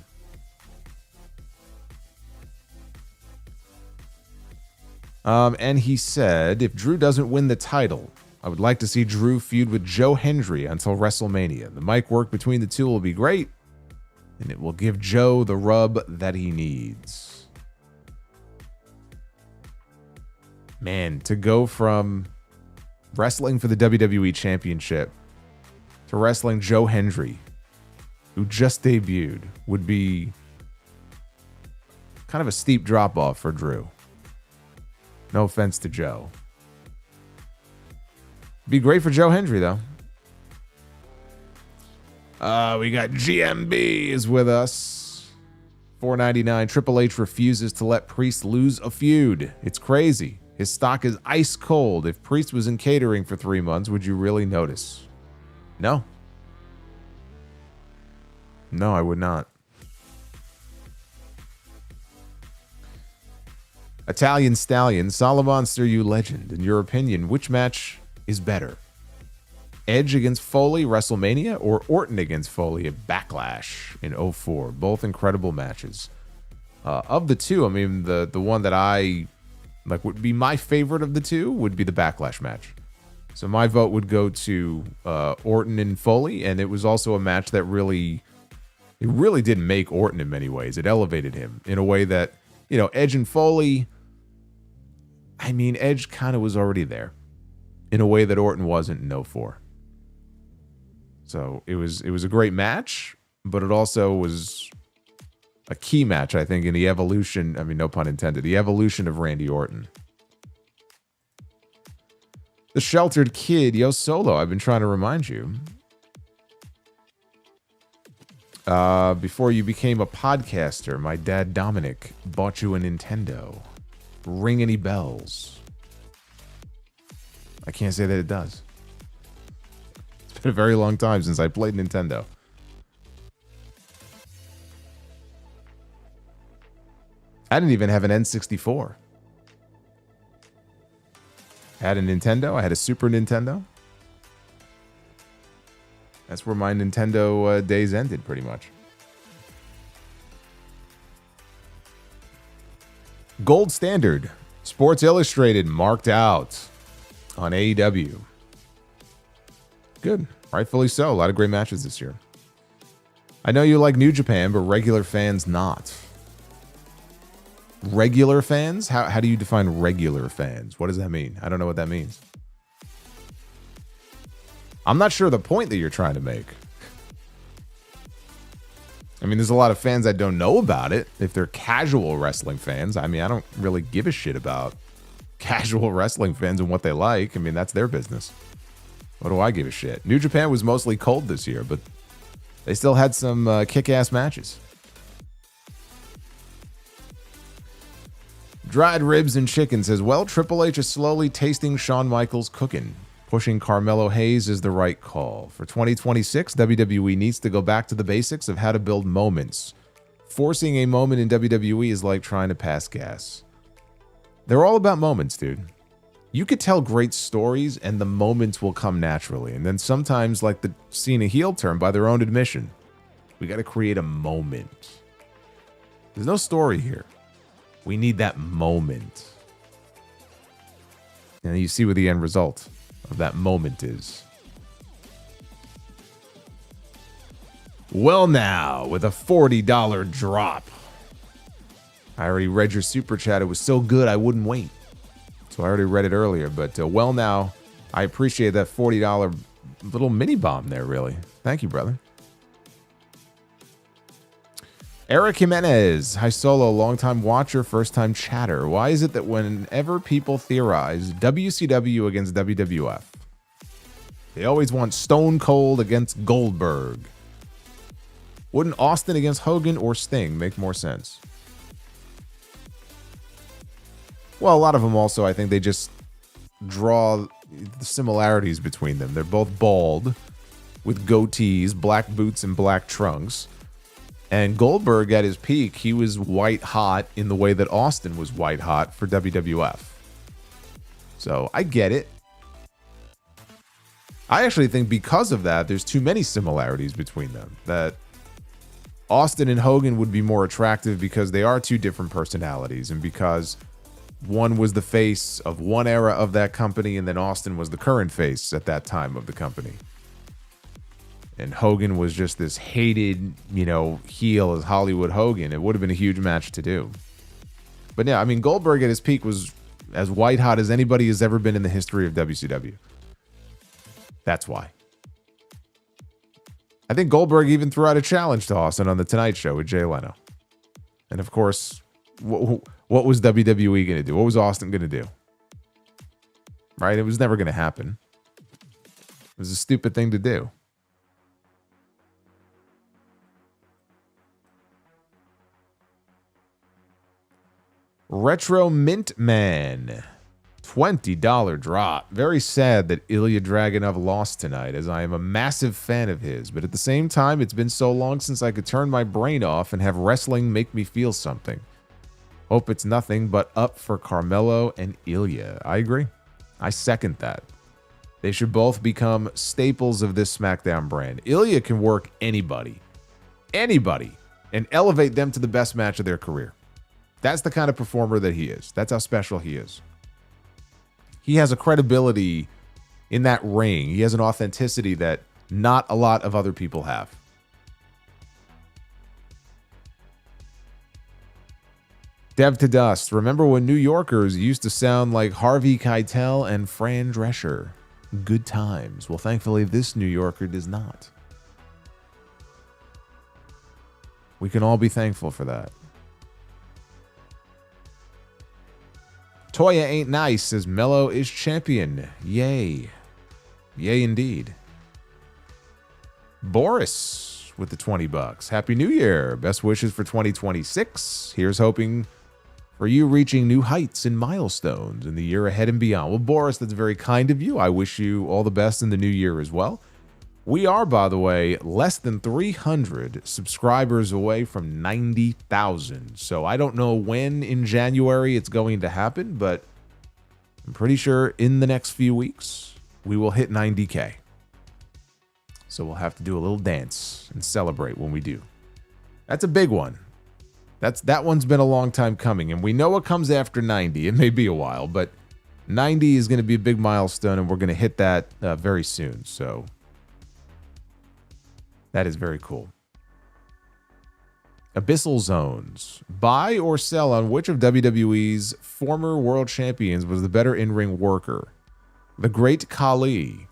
And he said, if Drew doesn't win the title, I would like to see Drew feud with Joe Hendry until WrestleMania. The mic work between the two will be great, and it will give Joe the rub that he needs. Man, to go from wrestling for the WWE Championship to wrestling Joe Hendry, who just debuted, would be kind of a steep drop-off for Drew. No offense to Joe. Be great for Joe Hendry, though. We got GMB is with us. $4.99. Triple H refuses to let Priest lose a feud. It's crazy. His stock is ice cold. If Priest was in catering for 3 months, would you really notice? No. No, I would not. Italian Stallion, Solomonster, you legend. In your opinion, which match is better? Edge against Foley, WrestleMania, or Orton against Foley at Backlash in 2004? Both incredible matches. Of the two, I mean, the one that I like would be my favorite of the two would be the Backlash match. So my vote would go to Orton and Foley, and it was also a match that really did make Orton in many ways. It elevated him in a way that, you know, Edge and Foley, I mean, Edge kind of was already there in a way that Orton wasn't in 2004. So it was a great match, but it also was a key match, I think, in the evolution, I mean, no pun intended, the evolution of Randy Orton. The Sheltered Kid, yo, Solo, I've been trying to remind you. Before you became a podcaster, my dad, Dominic, bought you a Nintendo. Ring any bells? I can't say that it does. It's been a very long time since I played Nintendo. I didn't even have an N64. I had a Nintendo. I had a Super Nintendo. That's where my Nintendo days ended, pretty much. Gold Standard. Sports Illustrated marked out on AEW. Good. Rightfully so. A lot of great matches this year. I know you like New Japan, but regular fans not. Regular fans? How do you define regular fans? What does that mean? I don't know what that means. I'm not sure the point that you're trying to make. I mean, there's a lot of fans that don't know about it. If they're casual wrestling fans, I mean, I don't really give a shit about casual wrestling fans and what they like. I mean, that's their business. What do I give a shit? New Japan was mostly cold this year, but they still had some kick-ass matches. Dried Ribs and Chicken says, well, Triple H is slowly tasting Shawn Michaels cooking. Pushing Carmelo Hayes is the right call. For 2026, WWE needs to go back to the basics of how to build moments. Forcing a moment in WWE is like trying to pass gas. They're all about moments, dude. You could tell great stories and the moments will come naturally. And then sometimes, like the Cena heel turn by their own admission, we got to create a moment. There's no story here. We need that moment. And you see what the end result of that moment is. Well, now, with a $40 drop. I already read your super chat. It was so good, I wouldn't wait. So I already read it earlier. But, well, now, I appreciate that $40 little mini bomb there, really. Thank you, brother. Eric Jimenez. Hi, Solo. Longtime watcher, first-time chatter. Why is it that whenever people theorize WCW against WWF, they always want Stone Cold against Goldberg? Wouldn't Austin against Hogan or Sting make more sense? Well, a lot of them also, I think they just draw the similarities between them. They're both bald. with goatees, black boots, and black trunks. And Goldberg, at his peak, he was white hot in the way that Austin was white hot for WWF. So I get it. I actually think because of that, there's too many similarities between them. That Austin and Hogan would be more attractive because they are two different personalities, and because one was the face of one era of that company, and then Austin was the current face at that time of the company. And Hogan was just this hated, heel as Hollywood Hogan. It would have been a huge match to do. But yeah, I mean, Goldberg at his peak was as white hot as anybody has ever been in the history of WCW. That's why. I think Goldberg even threw out a challenge to Austin on The Tonight Show with Jay Leno. And of course, what was WWE going to do? What was Austin going to do? Right? It was never going to happen. It was a stupid thing to do. Retro Mint Man. $20 drop. Very sad that Ilja Dragunov lost tonight, as I am a massive fan of his. But at the same time, it's been so long since I could turn my brain off and have wrestling make me feel something. Hope it's nothing but up for Carmelo and Ilja. I agree. I second that. They should both become staples of this SmackDown brand. Ilja can work anybody, and elevate them to the best match of their career. That's the kind of performer that he is. That's how special he is. He has a credibility in that ring. He has an authenticity that not a lot of other people have. Dev to Dust. Remember when New Yorkers used to sound like Harvey Keitel and Fran Drescher? Good times. Well, thankfully, this New Yorker does not. We can all be thankful for that. Toya Ain't Nice says Mello is champion. Yay. Yay indeed. Boris with the $20. Happy New Year. Best wishes for 2026. Here's hoping for you reaching new heights and milestones in the year ahead and beyond. Well, Boris, that's very kind of you. I wish you all the best in the new year as well. We are, by the way, less than 300 subscribers away from 90,000. So I don't know when in January it's going to happen, but I'm pretty sure in the next few weeks we will hit 90K. So we'll have to do a little dance and celebrate when we do. That's a big one. That one's been a long time coming, and we know what comes after 90. It may be a while, but 90 is going to be a big milestone, and we're going to hit that very soon. So that is very cool. Abyssal Zones. Buy or sell on which of WWE's former world champions was the better in-ring worker? The Great Khali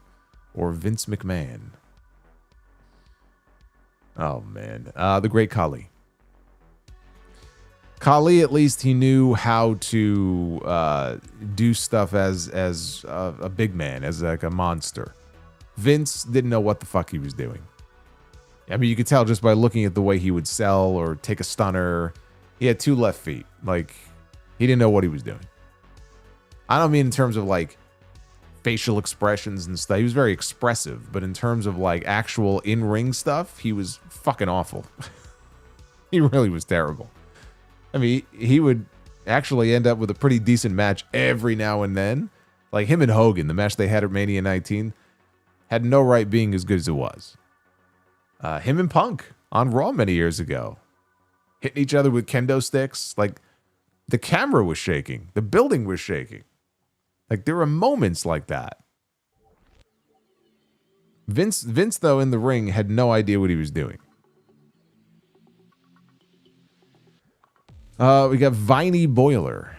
or Vince McMahon? Oh, man. The Great Khali. Khali, at least he knew how to do stuff as a big man, as like a monster. Vince didn't know what the fuck he was doing. I mean, you could tell just by looking at the way he would sell or take a stunner. He had two left feet. Like, he didn't know what he was doing. I don't mean in terms of like facial expressions and stuff. He was very expressive, but in terms of like actual in-ring stuff, he was fucking awful. He really was terrible. I mean, he would actually end up with a pretty decent match every now and then. Like him and Hogan, the match they had at Mania 19, had no right being as good as it was. Him and Punk on Raw many years ago, hitting each other with kendo sticks. Like, the camera was shaking. The building was shaking. Like, there were moments like that. Vince, though, in the ring, had no idea what he was doing. We got Viney Boiler.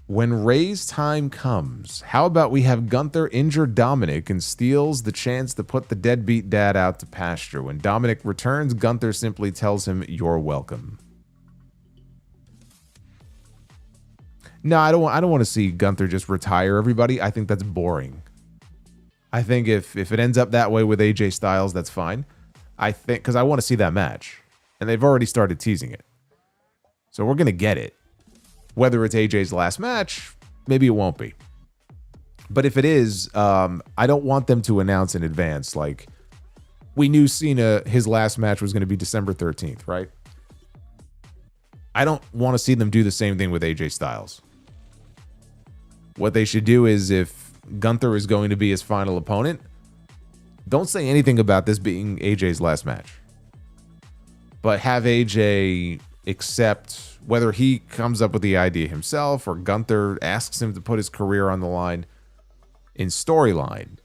When Ray's time comes, how about we have Gunther injure Dominic and steals the chance to put the deadbeat dad out to pasture? When Dominic returns, Gunther simply tells him, "You're welcome." No, I don't want to see Gunther just retire everybody. I think that's boring. I think if it ends up that way with AJ Styles, that's fine. I think because I want to see that match, and they've already started teasing it, so we're gonna get it. Whether it's AJ's last match, maybe it won't be. But if it is, I don't want them to announce in advance, like, we knew Cena, his last match was going to be December 13th, right? I don't want to see them do the same thing with AJ Styles. What they should do is, if Gunther is going to be his final opponent, don't say anything about this being AJ's last match. But have AJ accept, whether he comes up with the idea himself or Gunther asks him to put his career on the line. In storyline,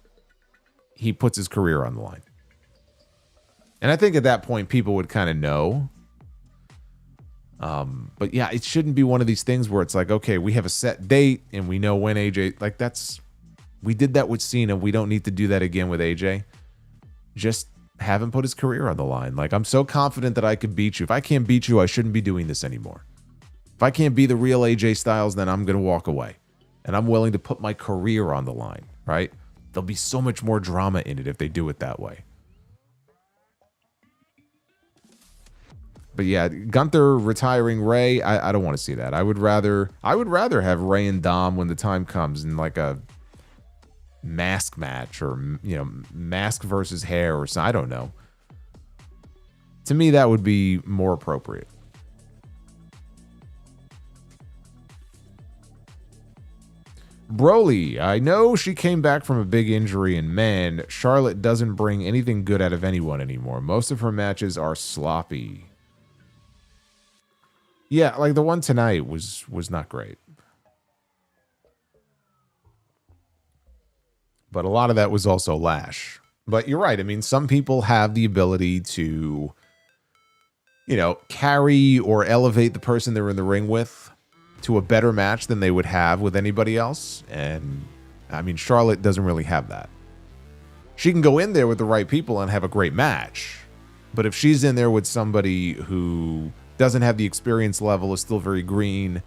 he puts his career on the line. And I think at that point, people would kind of know. But yeah, it shouldn't be one of these things where it's like, okay, we have a set date and we know when AJ, like we did that with Cena. We don't need to do that again with AJ. Just have him put his career on the line. Like, I'm so confident that I could beat you. If I can't beat you, I shouldn't be doing this anymore. If I can't be the real AJ Styles, then I'm going to walk away. And I'm willing to put my career on the line, right? There'll be so much more drama in it if they do it that way. But yeah, Gunther retiring Ray, I don't want to see that. I would rather have Ray and Dom when the time comes in like a mask match, or mask versus hair or something. I don't know. To me, that would be more appropriate. Broly, I know she came back from a big injury, and man, Charlotte doesn't bring anything good out of anyone anymore. Most of her matches are sloppy. Yeah, like the one tonight was not great. But a lot of that was also Lash. But you're right. I mean, some people have the ability to, carry or elevate the person they're in the ring with to a better match than they would have with anybody else. And I mean, Charlotte doesn't really have that. She can go in there with the right people and have a great match. But if she's in there with somebody who doesn't have the experience level, is still very green,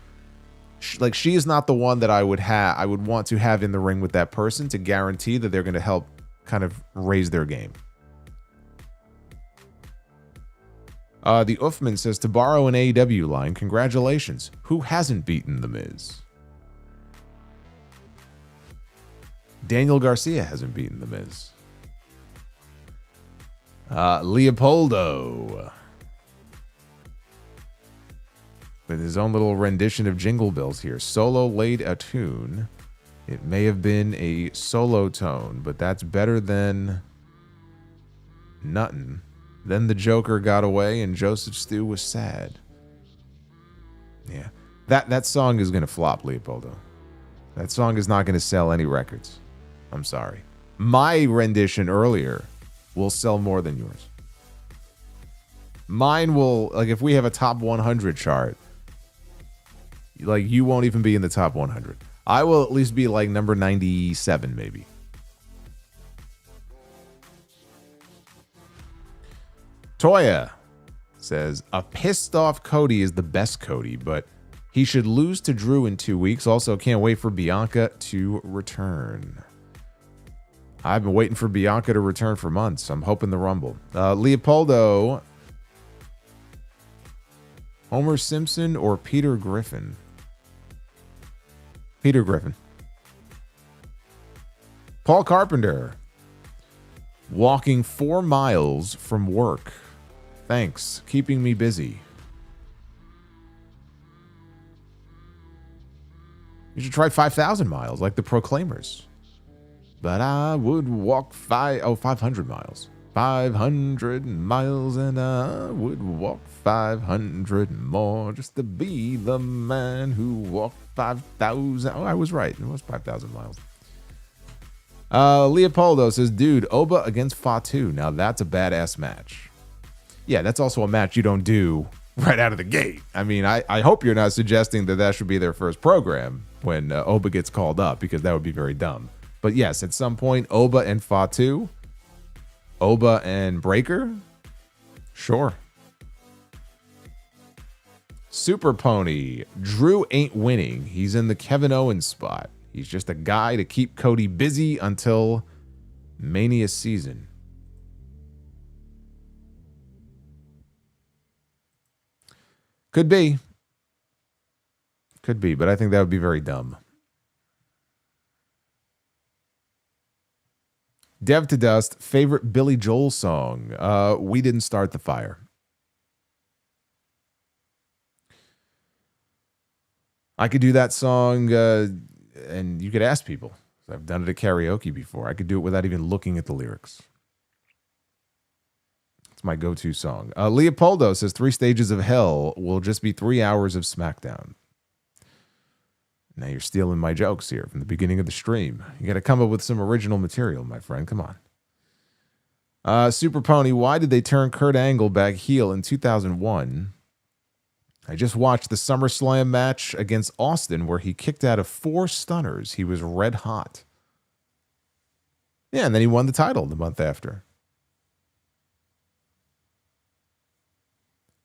she is not the one that I would want to have in the ring with that person to guarantee that they're going to help kind of raise their game. The Uffman says, to borrow an AEW line, congratulations. Who hasn't beaten The Miz? Daniel Garcia hasn't beaten The Miz. Leopoldo, with his own little rendition of Jingle Bells here. Solo laid a tune. It may have been a solo tone, but that's better than nothing. Then the Joker got away and Joseph Stu was sad. Yeah. That song is going to flop, Leopoldo. That song is not going to sell any records. I'm sorry. My rendition earlier will sell more than yours. Mine will, like, if we have a top 100 chart, like, you won't even be in the top 100. I will at least be like number 97, maybe. Toya says, a pissed off Cody is the best Cody, but he should lose to Drew in 2 weeks. Also, can't wait for Bianca to return. I've been waiting for Bianca to return for months. I'm hoping the Rumble. Leopoldo, Homer Simpson or Peter Griffin? Peter Griffin. Paul Carpenter, walking 4 miles from work. Thanks, keeping me busy. You should try 5,000 miles like the Proclaimers. But I would walk 500 miles. 500 miles and I would walk 500 more just to be the man who walked 5,000. Oh, I was right. It was 5,000 miles. Leopoldo says, dude, Oba against Fatu. Now that's a badass match. Yeah, that's also a match you don't do right out of the gate. I mean, I hope you're not suggesting that should be their first program when Oba gets called up, because that would be very dumb. But yes, at some point, Oba and Fatu, Oba and Breaker, sure. Super Pony, Drew ain't winning. He's in the Kevin Owens spot. He's just a guy to keep Cody busy until Mania season. Could be. Could be, but I think that would be very dumb. Dev to Dust, favorite Billy Joel song? We Didn't Start the Fire. I could do that song, and you could ask people. I've done it at karaoke before. I could do it without even looking at the lyrics. It's my go-to song. Leopoldo says 3 Stages of Hell will just be 3 hours of SmackDown. Now you're stealing my jokes here from the beginning of the stream. You got to come up with some original material, my friend. Come on. Super Pony, why did they turn Kurt Angle back heel in 2001? I just watched the SummerSlam match against Austin where he kicked out of 4 stunners. He was red hot. Yeah, and then he won the title the month after.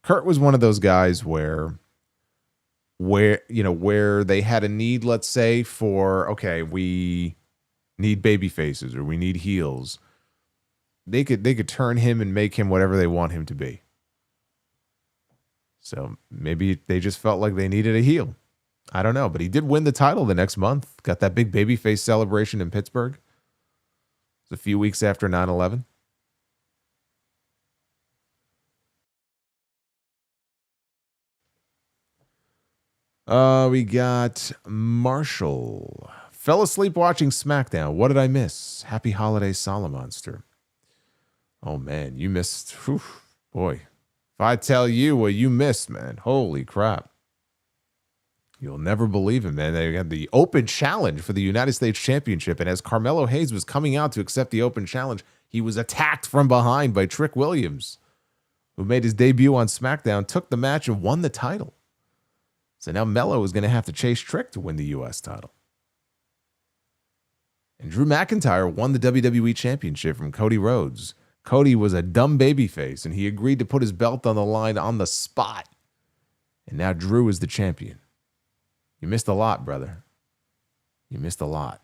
Kurt was one of those guys where they had a need, let's say, for, okay, we need baby faces or we need heels. They could turn him and make him whatever they want him to be. So maybe they just felt like they needed a heel. I don't know, but he did win the title the next month. Got that big babyface celebration in Pittsburgh. It was a few weeks after 9/11. We got Marshall. Fell asleep watching SmackDown. What did I miss? Happy holidays, Solomonster. Oh, man, you missed. Whew, boy. If I tell you what you missed, man, holy crap. You'll never believe it, man. They got the open challenge for the United States Championship, and as Carmelo Hayes was coming out to accept the open challenge, he was attacked from behind by Trick Williams, who made his debut on SmackDown, took the match, and won the title. So now Melo is going to have to chase Trick to win the U.S. title. And Drew McIntyre won the WWE Championship from Cody Rhodes. Cody was a dumb babyface, and he agreed to put his belt on the line on the spot. And now Drew is the champion. You missed a lot, brother. You missed a lot.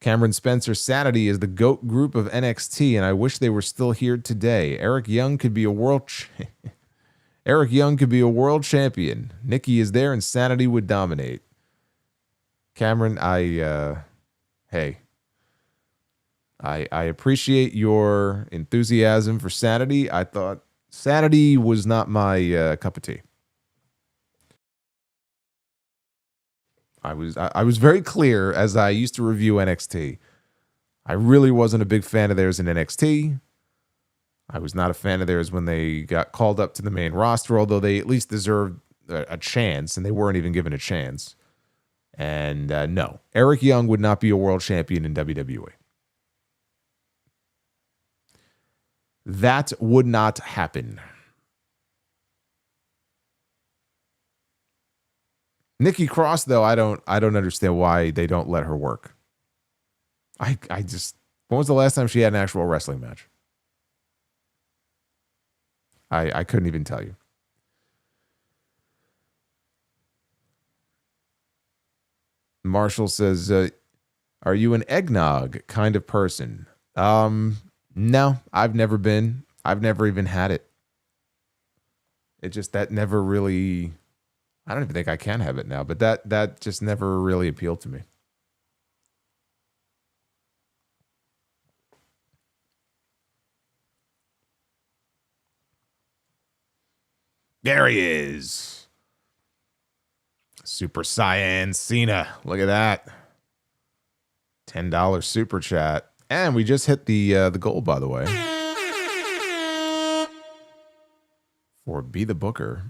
Cameron Spencer, Sanity is the GOAT group of NXT, and I wish they were still here today. Eric Young could be a world champion. Nikki is there, and Sanity would dominate. Cameron, hey. I appreciate your enthusiasm for Sanity. I thought Sanity was not my cup of tea. I was very clear as I used to review NXT. I really wasn't a big fan of theirs in NXT. I was not a fan of theirs when they got called up to the main roster, although they at least deserved a chance, and they weren't even given a chance. And no, Eric Young would not be a world champion in WWE. That would not happen. Nikki Cross, though, I don't understand why they don't let her work. I just, when was the last time she had an actual wrestling match? I couldn't even tell you. Marshall says, are you an eggnog kind of person? No, I've never been. I've never even had it. It just, that never really, I don't even think I can have it now, but that just never really appealed to me. There he is. Super Saiyan Cena. Look at that. $10 super chat. And we just hit the goal, by the way. For Be the Booker.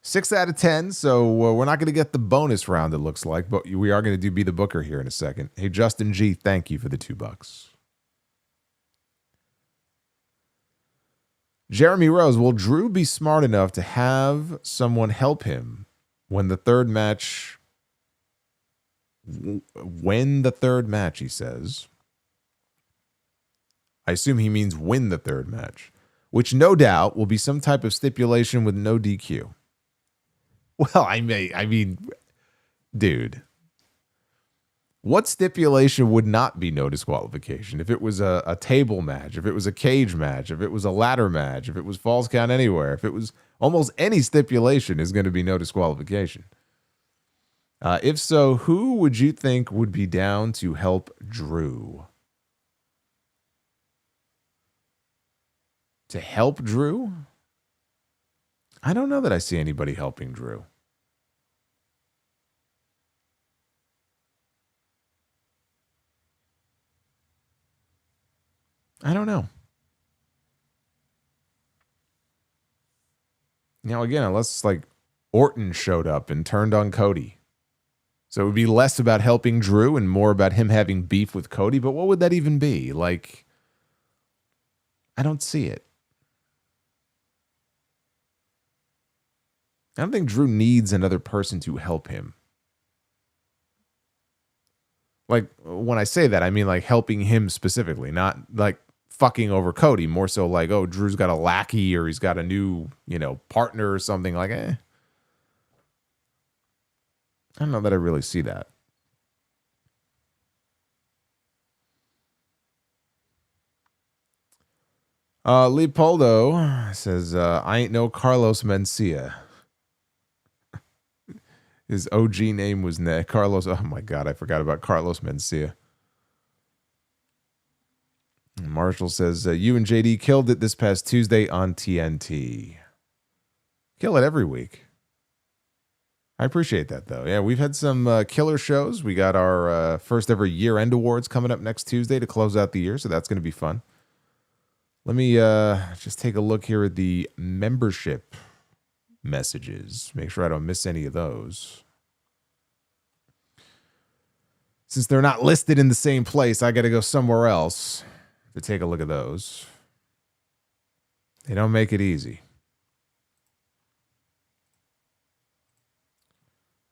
6 out of 10, so we're not going to get the bonus round, it looks like, but we are going to do Be the Booker here in a second. Hey, Justin G, thank you for the $2. Jeremy Rose, will Drew be smart enough to have someone help him when the third match, he says. I assume he means win the third match, which no doubt will be some type of stipulation with no DQ. Well, I mean, dude, what stipulation would not be no disqualification? If it was a table match, if it was a cage match, if it was a ladder match, if it was falls count anywhere, if it was almost any stipulation is going to be no disqualification. If so, who would you think would be down to help Drew? To help Drew? I don't know that I see anybody helping Drew. I don't know. Now, again, unless like Orton showed up and turned on Cody. So it would be less about helping Drew and more about him having beef with Cody. But what would that even be? Like, I don't see it. I don't think Drew needs another person to help him. Like, when I say that, I mean like helping him specifically, not like fucking over Cody. More so like, oh, Drew's got a lackey or he's got a new, partner or something. Like, I don't know that I really see that. Leopoldo says, I ain't no Carlos Mencia. His OG name was Carlos. Oh my God, I forgot about Carlos Mencia. Marshall says, you and JD killed it this past Tuesday on TNT. Kill it every week. I appreciate that, though. Yeah, we've had some killer shows. We got our first ever year-end awards coming up next Tuesday to close out the year, so that's going to be fun. Let me just take a look here at the membership messages. Make sure I don't miss any of those. Since they're not listed in the same place, I got to go somewhere else to take a look at those. They don't make it easy.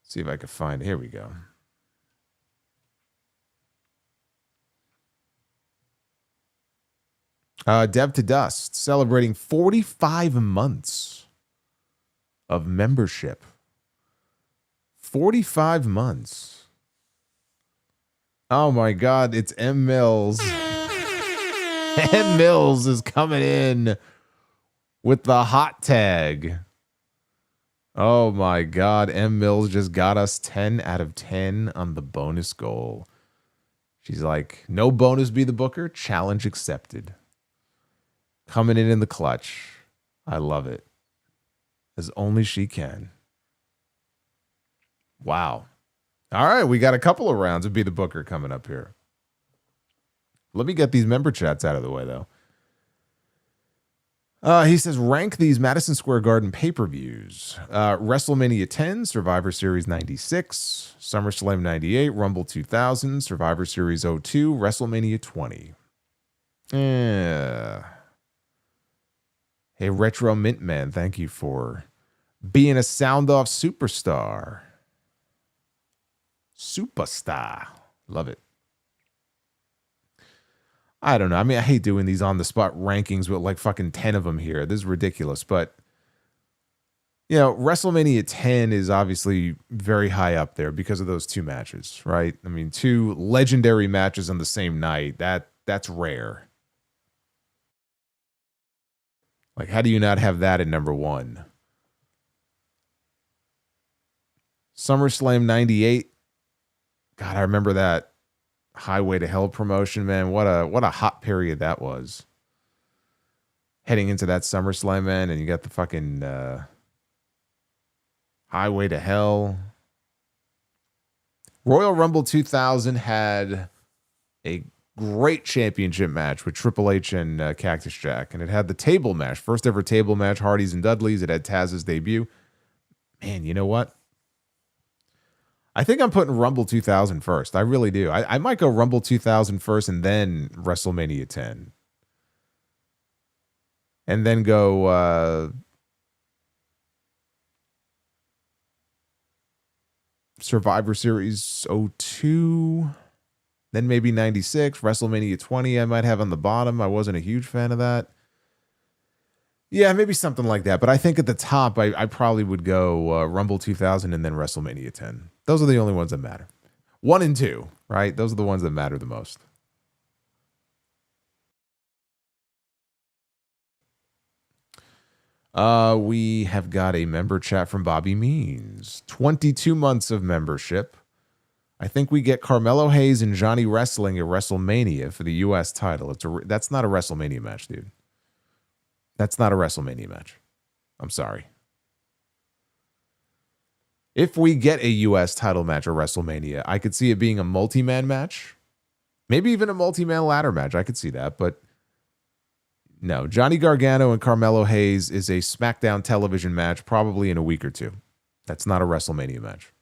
See if I can find it. Here we go. Dev to Dust, celebrating 45 months of membership. 45 months. Oh my God, it's M. Mills. M. Mills is coming in with the hot tag. Oh my God, M. Mills just got us 10 out of 10 on the bonus goal. She's like, no bonus be the booker, challenge accepted. Coming in the clutch. I love it. As only she can. Wow. All right, we got a couple of rounds of Be the Booker coming up here. Let me get these member chats out of the way, though. He says, rank these Madison Square Garden pay-per-views. WrestleMania 10, Survivor Series 96, SummerSlam 98, Rumble 2000, Survivor Series 02, WrestleMania 20. Hey, Retro Mint Man, thank you for being a sound-off superstar. Superstar. Love it. I don't know. I mean, I hate doing these on-the-spot rankings with like fucking 10 of them here. This is ridiculous. But, WrestleMania 10 is obviously very high up there because of those two matches, right? I mean, two legendary matches on the same night. That's rare. Like, how do you not have that at number one? SummerSlam 98. God, I remember that Highway to Hell promotion, man. What a hot period that was. Heading into that SummerSlam, man, and you got the fucking Highway to Hell. Royal Rumble 2000 had a great championship match with Triple H and Cactus Jack. And it had the table match. First ever table match, Hardys and Dudleys. It had Taz's debut. Man, you know what? I think I'm putting Rumble 2000 first. I really do. I might go Rumble 2000 first and then WrestleMania 10. And then go Survivor Series 02. Then maybe 96, WrestleMania 20 I might have on the bottom. I wasn't a huge fan of that. Yeah, maybe something like that. But I think at the top, I probably would go Rumble 2000 and then WrestleMania 10. Those are the only ones that matter. 1 and 2, right? Those are the ones that matter the most. We have got a member chat from Bobby Means. 22 months of membership. I think we get Carmelo Hayes and Johnny Wrestling at WrestleMania for the U.S. title. That's not a WrestleMania match, dude. That's not a WrestleMania match. I'm sorry. If we get a U.S. title match at WrestleMania, I could see it being a multi-man match. Maybe even a multi-man ladder match. I could see that, but no. Johnny Gargano and Carmelo Hayes is a SmackDown television match probably in a week or two. That's not a WrestleMania match.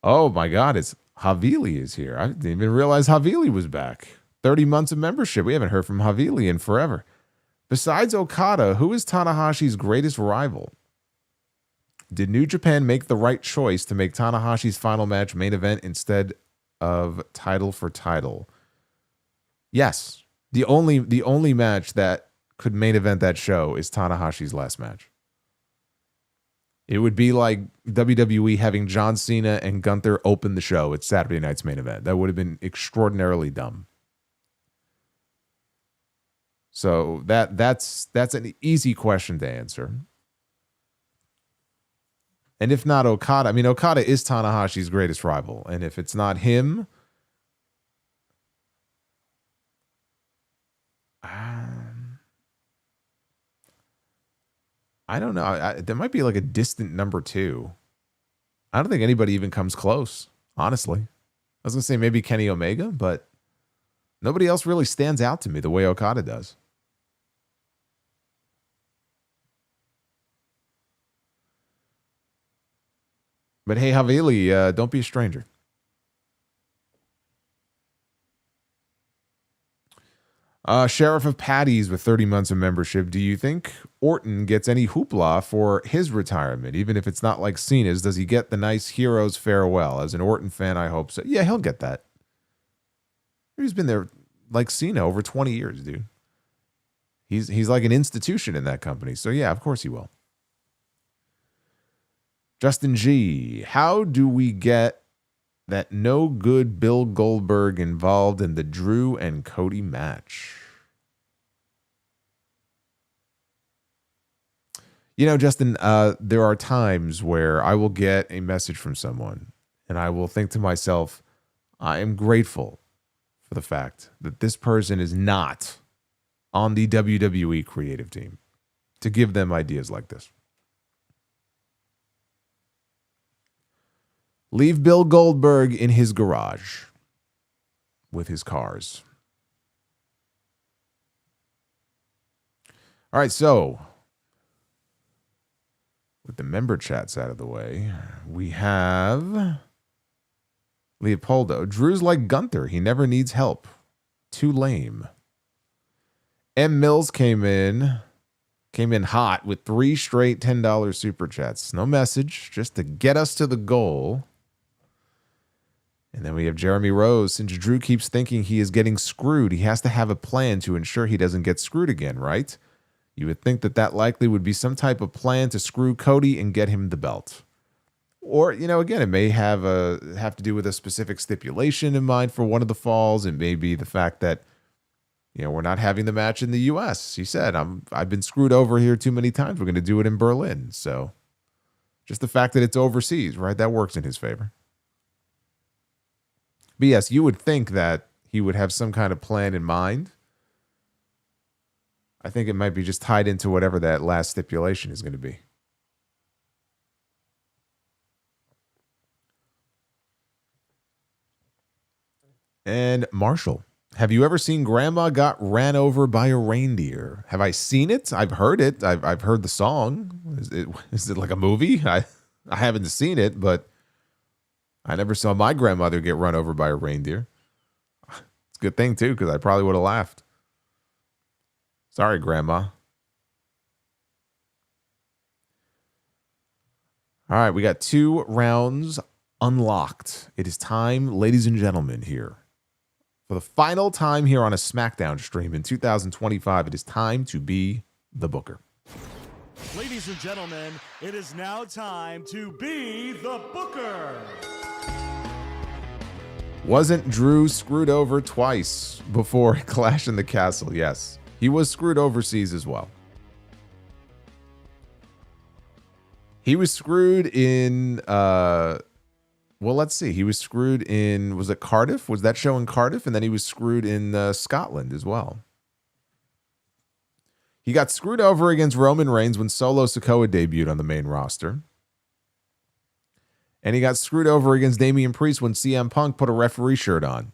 Oh my God, it's Havili is here. I didn't even realize Havili was back. 30 months of membership. We haven't heard from Havili in forever. Besides Okada, who is Tanahashi's greatest rival? Did New Japan make the right choice to make Tanahashi's final match main event instead of title for title? Yes. The only match that could main event that show is Tanahashi's last match. It would be like WWE having John Cena and Gunther open the show at Saturday night's main event. That would have been extraordinarily dumb. So that's an easy question to answer. And if not Okada, I mean, Okada is Tanahashi's greatest rival. And if it's not him, I don't know. There might be like a distant number two. I don't think anybody even comes close, honestly. I was going to say maybe Kenny Omega, but nobody else really stands out to me the way Okada does. But hey, Havili, don't be a stranger. Sheriff of Patties with 30 months of membership. Do you think Orton gets any hoopla for his retirement? Even if it's not like Cena's, does he get the nice hero's farewell? As an Orton fan, I hope so. Yeah, he'll get that. He's been there like Cena over 20 years, dude. He's like an institution in that company. So yeah, of course he will. Justin G, how do we get that no good Bill Goldberg involved in the Drew and Cody match? You know, Justin, there are times where I will get a message from someone and I will think to myself, I am grateful for the fact that this person is not on the WWE creative team to give them ideas like this. Leave Bill Goldberg in his garage with his cars. All right, so with the member chats out of the way, we have Leopoldo. Drew's like Gunther. He never needs help. Too lame. M. Mills came in hot with 3 straight $10 super chats. No message, just to get us to the goal. And then we have Jeremy Rose. Since Drew keeps thinking he is getting screwed, he has to have a plan to ensure he doesn't get screwed again, right? You would think that likely would be some type of plan to screw Cody and get him the belt. Or, you know, again, it may have to do with a specific stipulation in mind for one of the falls. It may be the fact that, you know, we're not having the match in the U.S. He said, I've been screwed over here too many times. We're going to do it in Berlin. So just the fact that it's overseas, right? That works in his favor. But yes, you would think that he would have some kind of plan in mind. I think it might be just tied into whatever that last stipulation is going to be. And Marshall, have you ever seen Grandma Got Ran Over by a Reindeer? Have I seen it? I've heard it. I've heard the song. Is it like a movie? I haven't seen it, but I never saw my grandmother get run over by a reindeer. It's a good thing, too, because I probably would have laughed. Sorry, Grandma. All right, we got 2 rounds unlocked. It is time, ladies and gentlemen, here. For the final time here on a SmackDown stream in 2025, it is time to be the Booker. Ladies and gentlemen, it is now time to be the Booker. Wasn't Drew screwed over twice before Clash in the Castle? Yes. He was screwed overseas as well. He was screwed in, well, let's see. He was screwed in, was it Cardiff? Was that show in Cardiff? And then he was screwed in Scotland as well. He got screwed over against Roman Reigns when Solo Sikoa debuted on the main roster. And he got screwed over against Damian Priest when CM Punk put a referee shirt on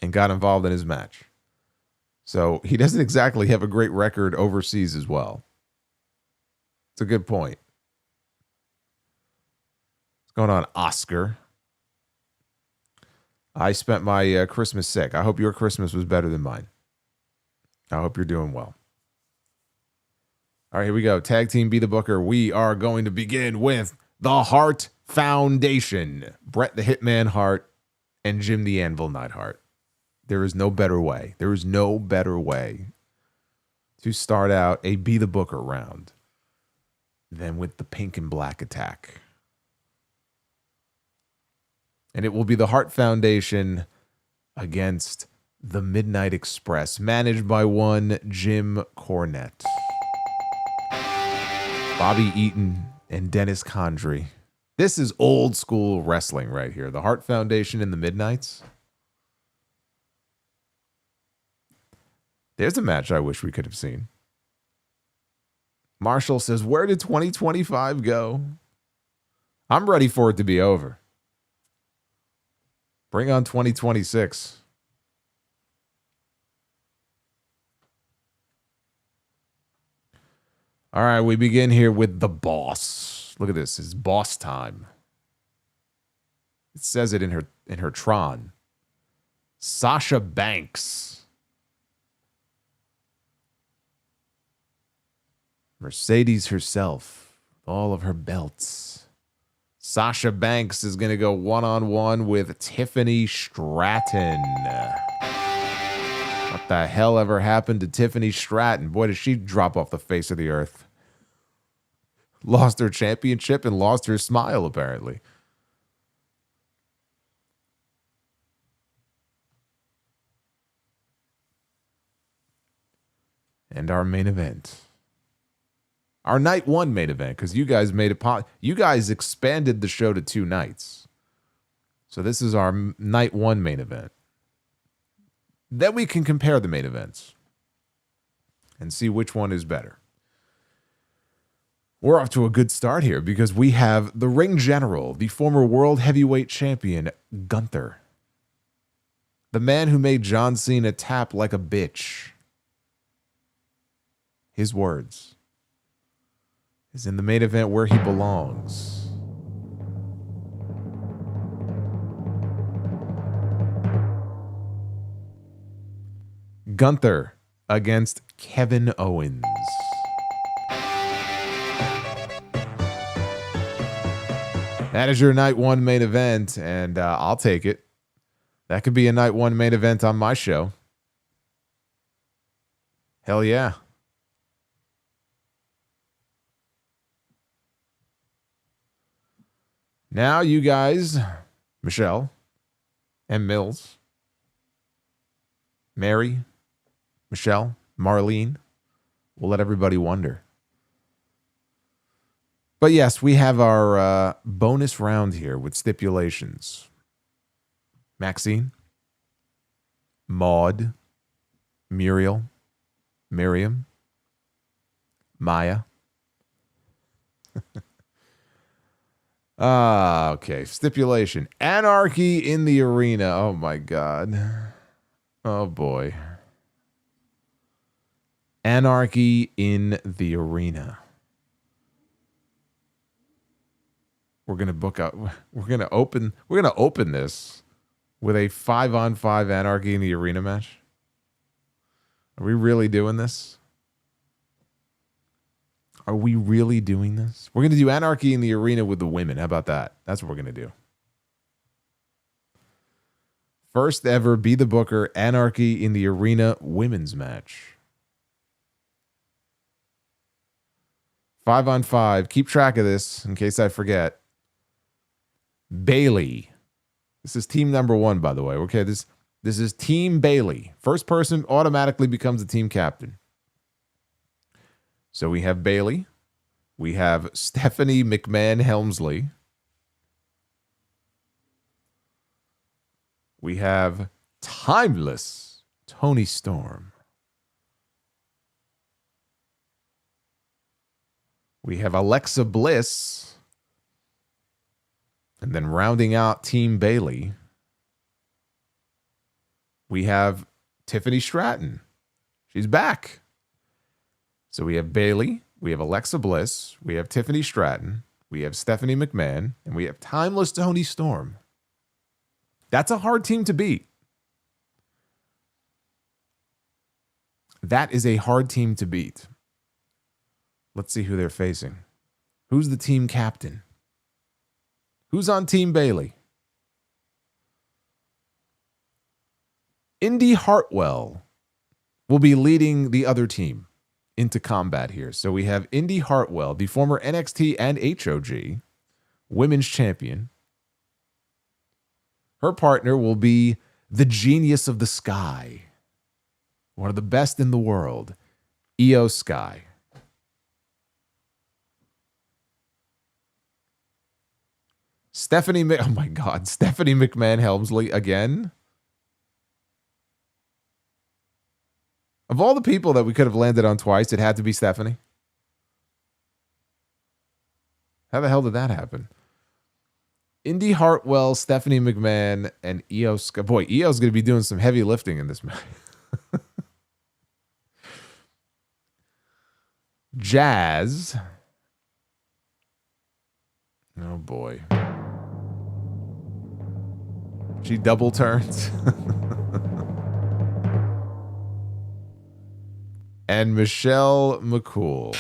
and got involved in his match. So he doesn't exactly have a great record overseas as well. It's a good point. What's going on, Oscar? I spent my Christmas sick. I hope your Christmas was better than mine. I hope you're doing well. All right, here we go. Tag team Be the Booker. We are going to begin with the Hart Foundation. Bret the Hitman Hart and Jim the Anvil Neidhart. There is no better way. There is no better way to start out a Be the Booker round than with the pink and black attack. And it will be the Hart Foundation against the Midnight Express, managed by one Jim Cornette. Bobby Eaton and Dennis Condrey. This is old school wrestling right here. The Hart Foundation and the Midnights. There's a match I wish we could have seen. Marshall says, where did 2025 go? I'm ready for it to be over. Bring on 2026. All right, we begin here with the boss. Look at this. It's boss time. It says it in her Tron. Sasha Banks. Mercedes herself. All of her belts. Sasha Banks is going to go one-on-one with Tiffany Stratton. What the hell ever happened to Tiffany Stratton? Boy, did she drop off the face of the earth. Lost her championship and lost her smile, apparently. And our main event. Our night one main event, because you guys made it you guys expanded the show to 2 nights. So this is our night one main event. Then we can compare the main events and see which one is better. We're off to a good start here because we have the ring general, the former world heavyweight champion, Gunther. The man who made John Cena tap like a bitch. His words. Is in the main event where he belongs. Gunther against Kevin Owens. That is your night one main event, and I'll take it. That could be a night one main event on my show. Hell yeah. Now you guys, Michelle and Mills, Mary, Michelle, Marlene, we'll let everybody wonder. But yes, we have our bonus round here with stipulations. Maxine, Maud, Muriel, Miriam, Maya. Okay. Stipulation. Anarchy in the arena. Oh, my God. Oh, boy. Anarchy in the arena. We're going to book out. We're going to open this with a 5-on-5 Anarchy in the arena match. Are we really doing this? Are we really doing this? We're going to do Anarchy in the arena with the women. How about that? That's what we're going to do. First ever Be the Booker Anarchy in the arena women's match. 5-on-5. Keep track of this in case I forget. Bailey, This is team number 1, by the way. Okay, this is Team Bayley. First person automatically becomes the team captain. So we have Bayley. We have Stephanie McMahon Helmsley. We have Timeless Toni Storm. We have Alexa Bliss. And then rounding out Team Bayley, we have Tiffany Stratton. She's back. So we have Bayley, we have Alexa Bliss, we have Tiffany Stratton, we have Stephanie McMahon, and we have Timeless Toni Storm. That's a hard team to beat. That is a hard team to beat. Let's see who they're facing. Who's the team captain? Who's on Team Bayley? Indy Hartwell will be leading the other team into combat here. So we have Indy Hartwell, the former NXT and HOG women's champion. Her partner will be the genius of the sky, one of the best in the world, Io Sky. Stephanie McMahon Helmsley again. Of all the people that we could have landed on twice, it had to be Stephanie. How the hell did that happen? Indy Hartwell, Stephanie McMahon, and Io Sky. Boy, Io's going to be doing some heavy lifting in this match. Jazz. Oh, boy. She double turns. And Michelle McCool.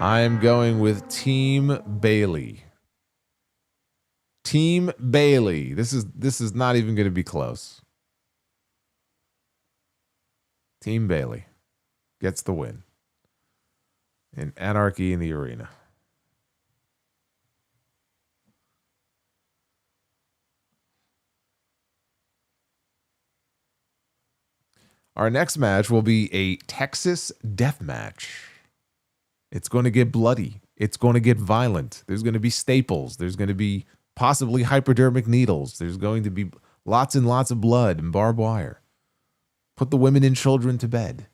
I am going with Team Bayley. Team Bayley. This is not even going to be close. Team Bayley gets the win in Anarchy in the Arena. Our next match will be a Texas death match. It's going to get bloody. It's going to get violent. There's going to be staples. There's going to be possibly hypodermic needles. There's going to be lots and lots of blood and barbed wire. Put the women and children to bed.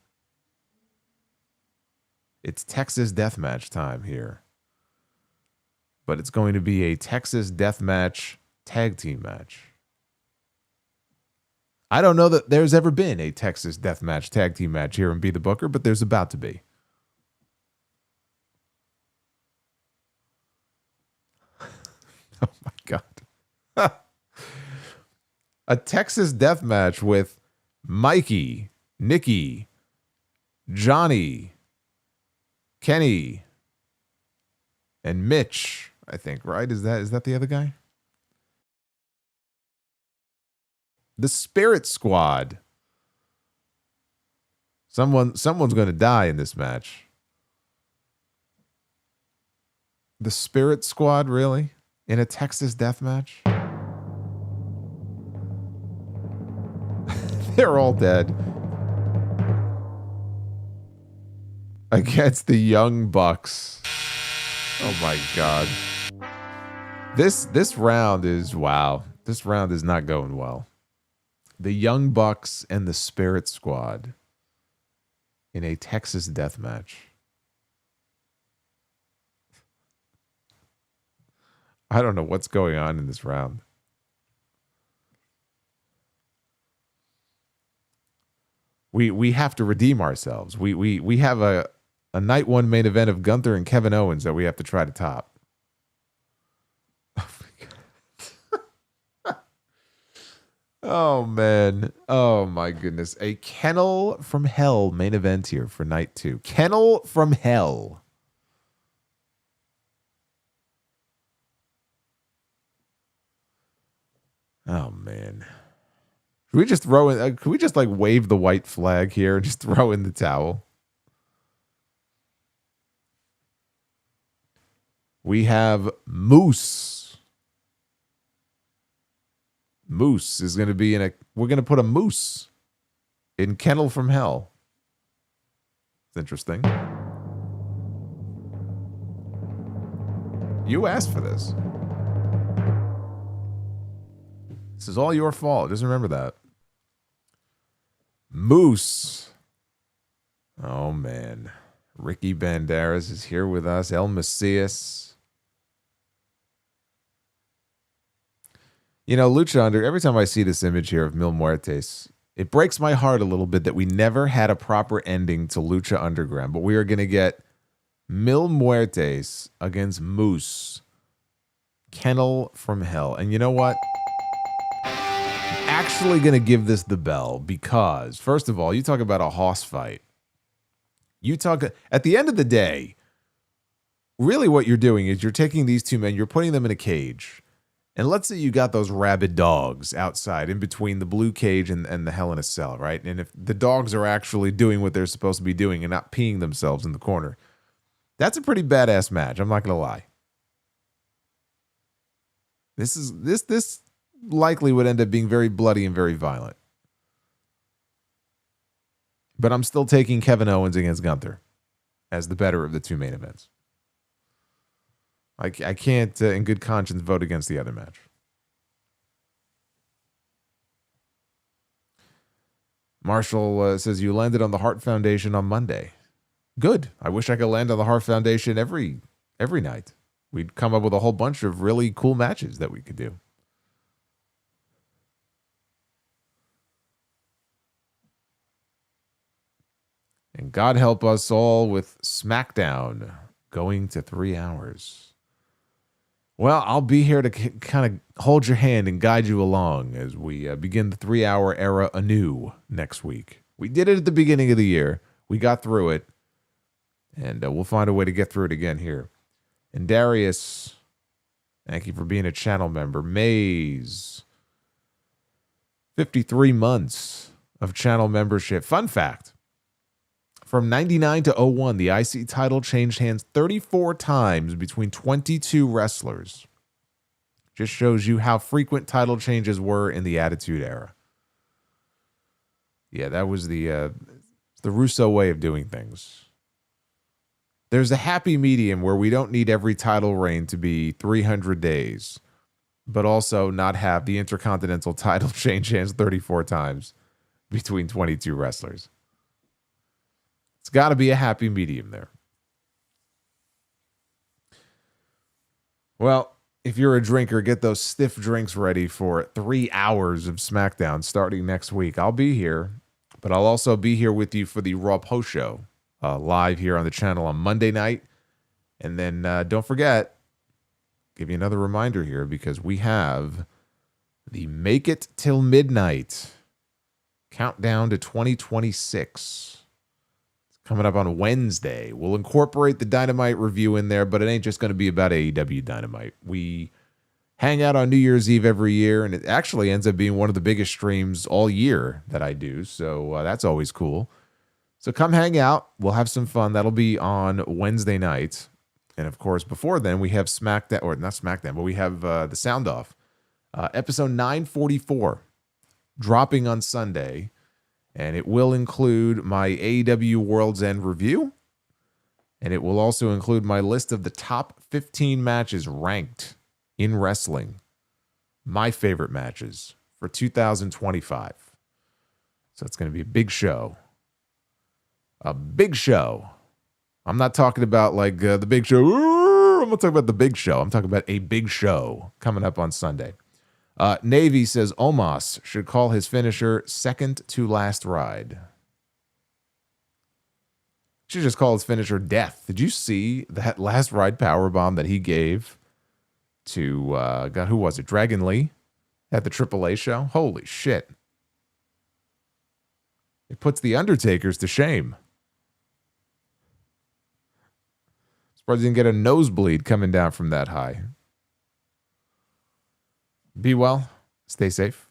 It's Texas death match time here. But it's going to be a Texas death match tag team match. I don't know that there's ever been a Texas deathmatch tag team match here in Be the Booker, but there's about to be. Oh my God. A Texas deathmatch with Mikey, Nikki, Johnny, Kenny, and Mitch, I think, right? Is that the other guy? The Spirit Squad. Someone's going to die in this match. The Spirit Squad, really? In a Texas death match? They're all dead. Against the Young Bucks. Oh my God. This round is, wow. This round is not going well. The Young Bucks and the Spirit Squad in a Texas death match. I don't know what's going on in this round. We have to redeem ourselves. We have a night one main event of Gunther and Kevin Owens that we have to try to top. Oh, man. Oh, my goodness. A Kennel from Hell main event here for night 2. Kennel from Hell. Oh, man. Can we just throw in, can we just like wave the white flag here and just throw in the towel? We have Moose Moose is going to be we're going to put a moose in Kennel from Hell. It's interesting. You asked for this. This is all your fault. Just remember that. Moose. Oh, man. Ricky Banderas is here with us. El Macias. You know, Lucha Under, every time I see this image here of Mil Muertes, it breaks my heart a little bit that we never had a proper ending to Lucha Underground, but we are going to get Mil Muertes against Moose. Kennel from Hell. And you know what? I'm actually going to give this the bell because, first of all, you talk about a hoss fight. You talk, at the end of the day, really what you're doing is you're taking these two men, you're putting them in a cage. And let's say you got those rabid dogs outside in between the blue cage and the Hell in a Cell, right? And if the dogs are actually doing what they're supposed to be doing and not peeing themselves in the corner, that's a pretty badass match. I'm not going to lie. This likely would end up being very bloody and very violent. But I'm still taking Kevin Owens against Gunther as the better of the two main events. I can't, in good conscience, vote against the other match. Marshall says, you landed on the Hart Foundation on Monday. Good. I wish I could land on the Hart Foundation every night. We'd come up with a whole bunch of really cool matches that we could do. And God help us all with SmackDown going to 3 hours. Well, I'll be here to kind of hold your hand and guide you along as we begin the 3-hour era anew next week. We did it at the beginning of the year. We got through it. And we'll find a way to get through it again here. And Darius, thank you for being a channel member. Maze, 53 months of channel membership. Fun fact. From 99 to 01, the IC title changed hands 34 times between 22 wrestlers. Just shows you how frequent title changes were in the Attitude Era. Yeah, that was the Russo way of doing things. There's a happy medium where we don't need every title reign to be 300 days, but also not have the Intercontinental title change hands 34 times between 22 wrestlers. It's got to be a happy medium there. Well, if you're a drinker, get those stiff drinks ready for 3 hours of SmackDown starting next week. I'll be here, but I'll also be here with you for the Raw Post Show live here on the channel on Monday night. And then don't forget, give you another reminder here because we have the Make It Till Midnight Countdown to 2026. Coming up on Wednesday. We'll incorporate the Dynamite review in there, but it ain't just going to be about AEW Dynamite. We hang out on New Year's Eve every year, and it actually ends up being one of the biggest streams all year that I do, so that's always cool. So come hang out. We'll have some fun. That'll be on Wednesday night. And, of course, before then, we have SmackDown, or not SmackDown, but we have the Sound Off. Episode 944 dropping on Sunday. And it will include my AEW World's End review. And it will also include my list of the top 15 matches ranked in wrestling. My favorite matches for 2025. So it's going to be a big show. A big show. I'm not talking about like the big show. I'm not talking about the big show. I'm talking about a big show coming up on Sunday. Navy says Omos should call his finisher second to last ride. Should just call his finisher death. Did you see that last ride powerbomb that he gave to, God, who was it? Dragon Lee at the AAA show? Holy shit. It puts the Undertakers to shame. Surprised he didn't get a nosebleed coming down from that high. Be well. Stay safe.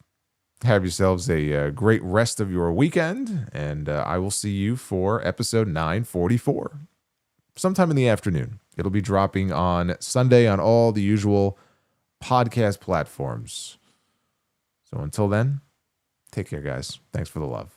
Have yourselves a great rest of your weekend. And I will see you for episode 944. Sometime in the afternoon. It'll be dropping on Sunday on all the usual podcast platforms. So until then, take care, guys. Thanks for the love.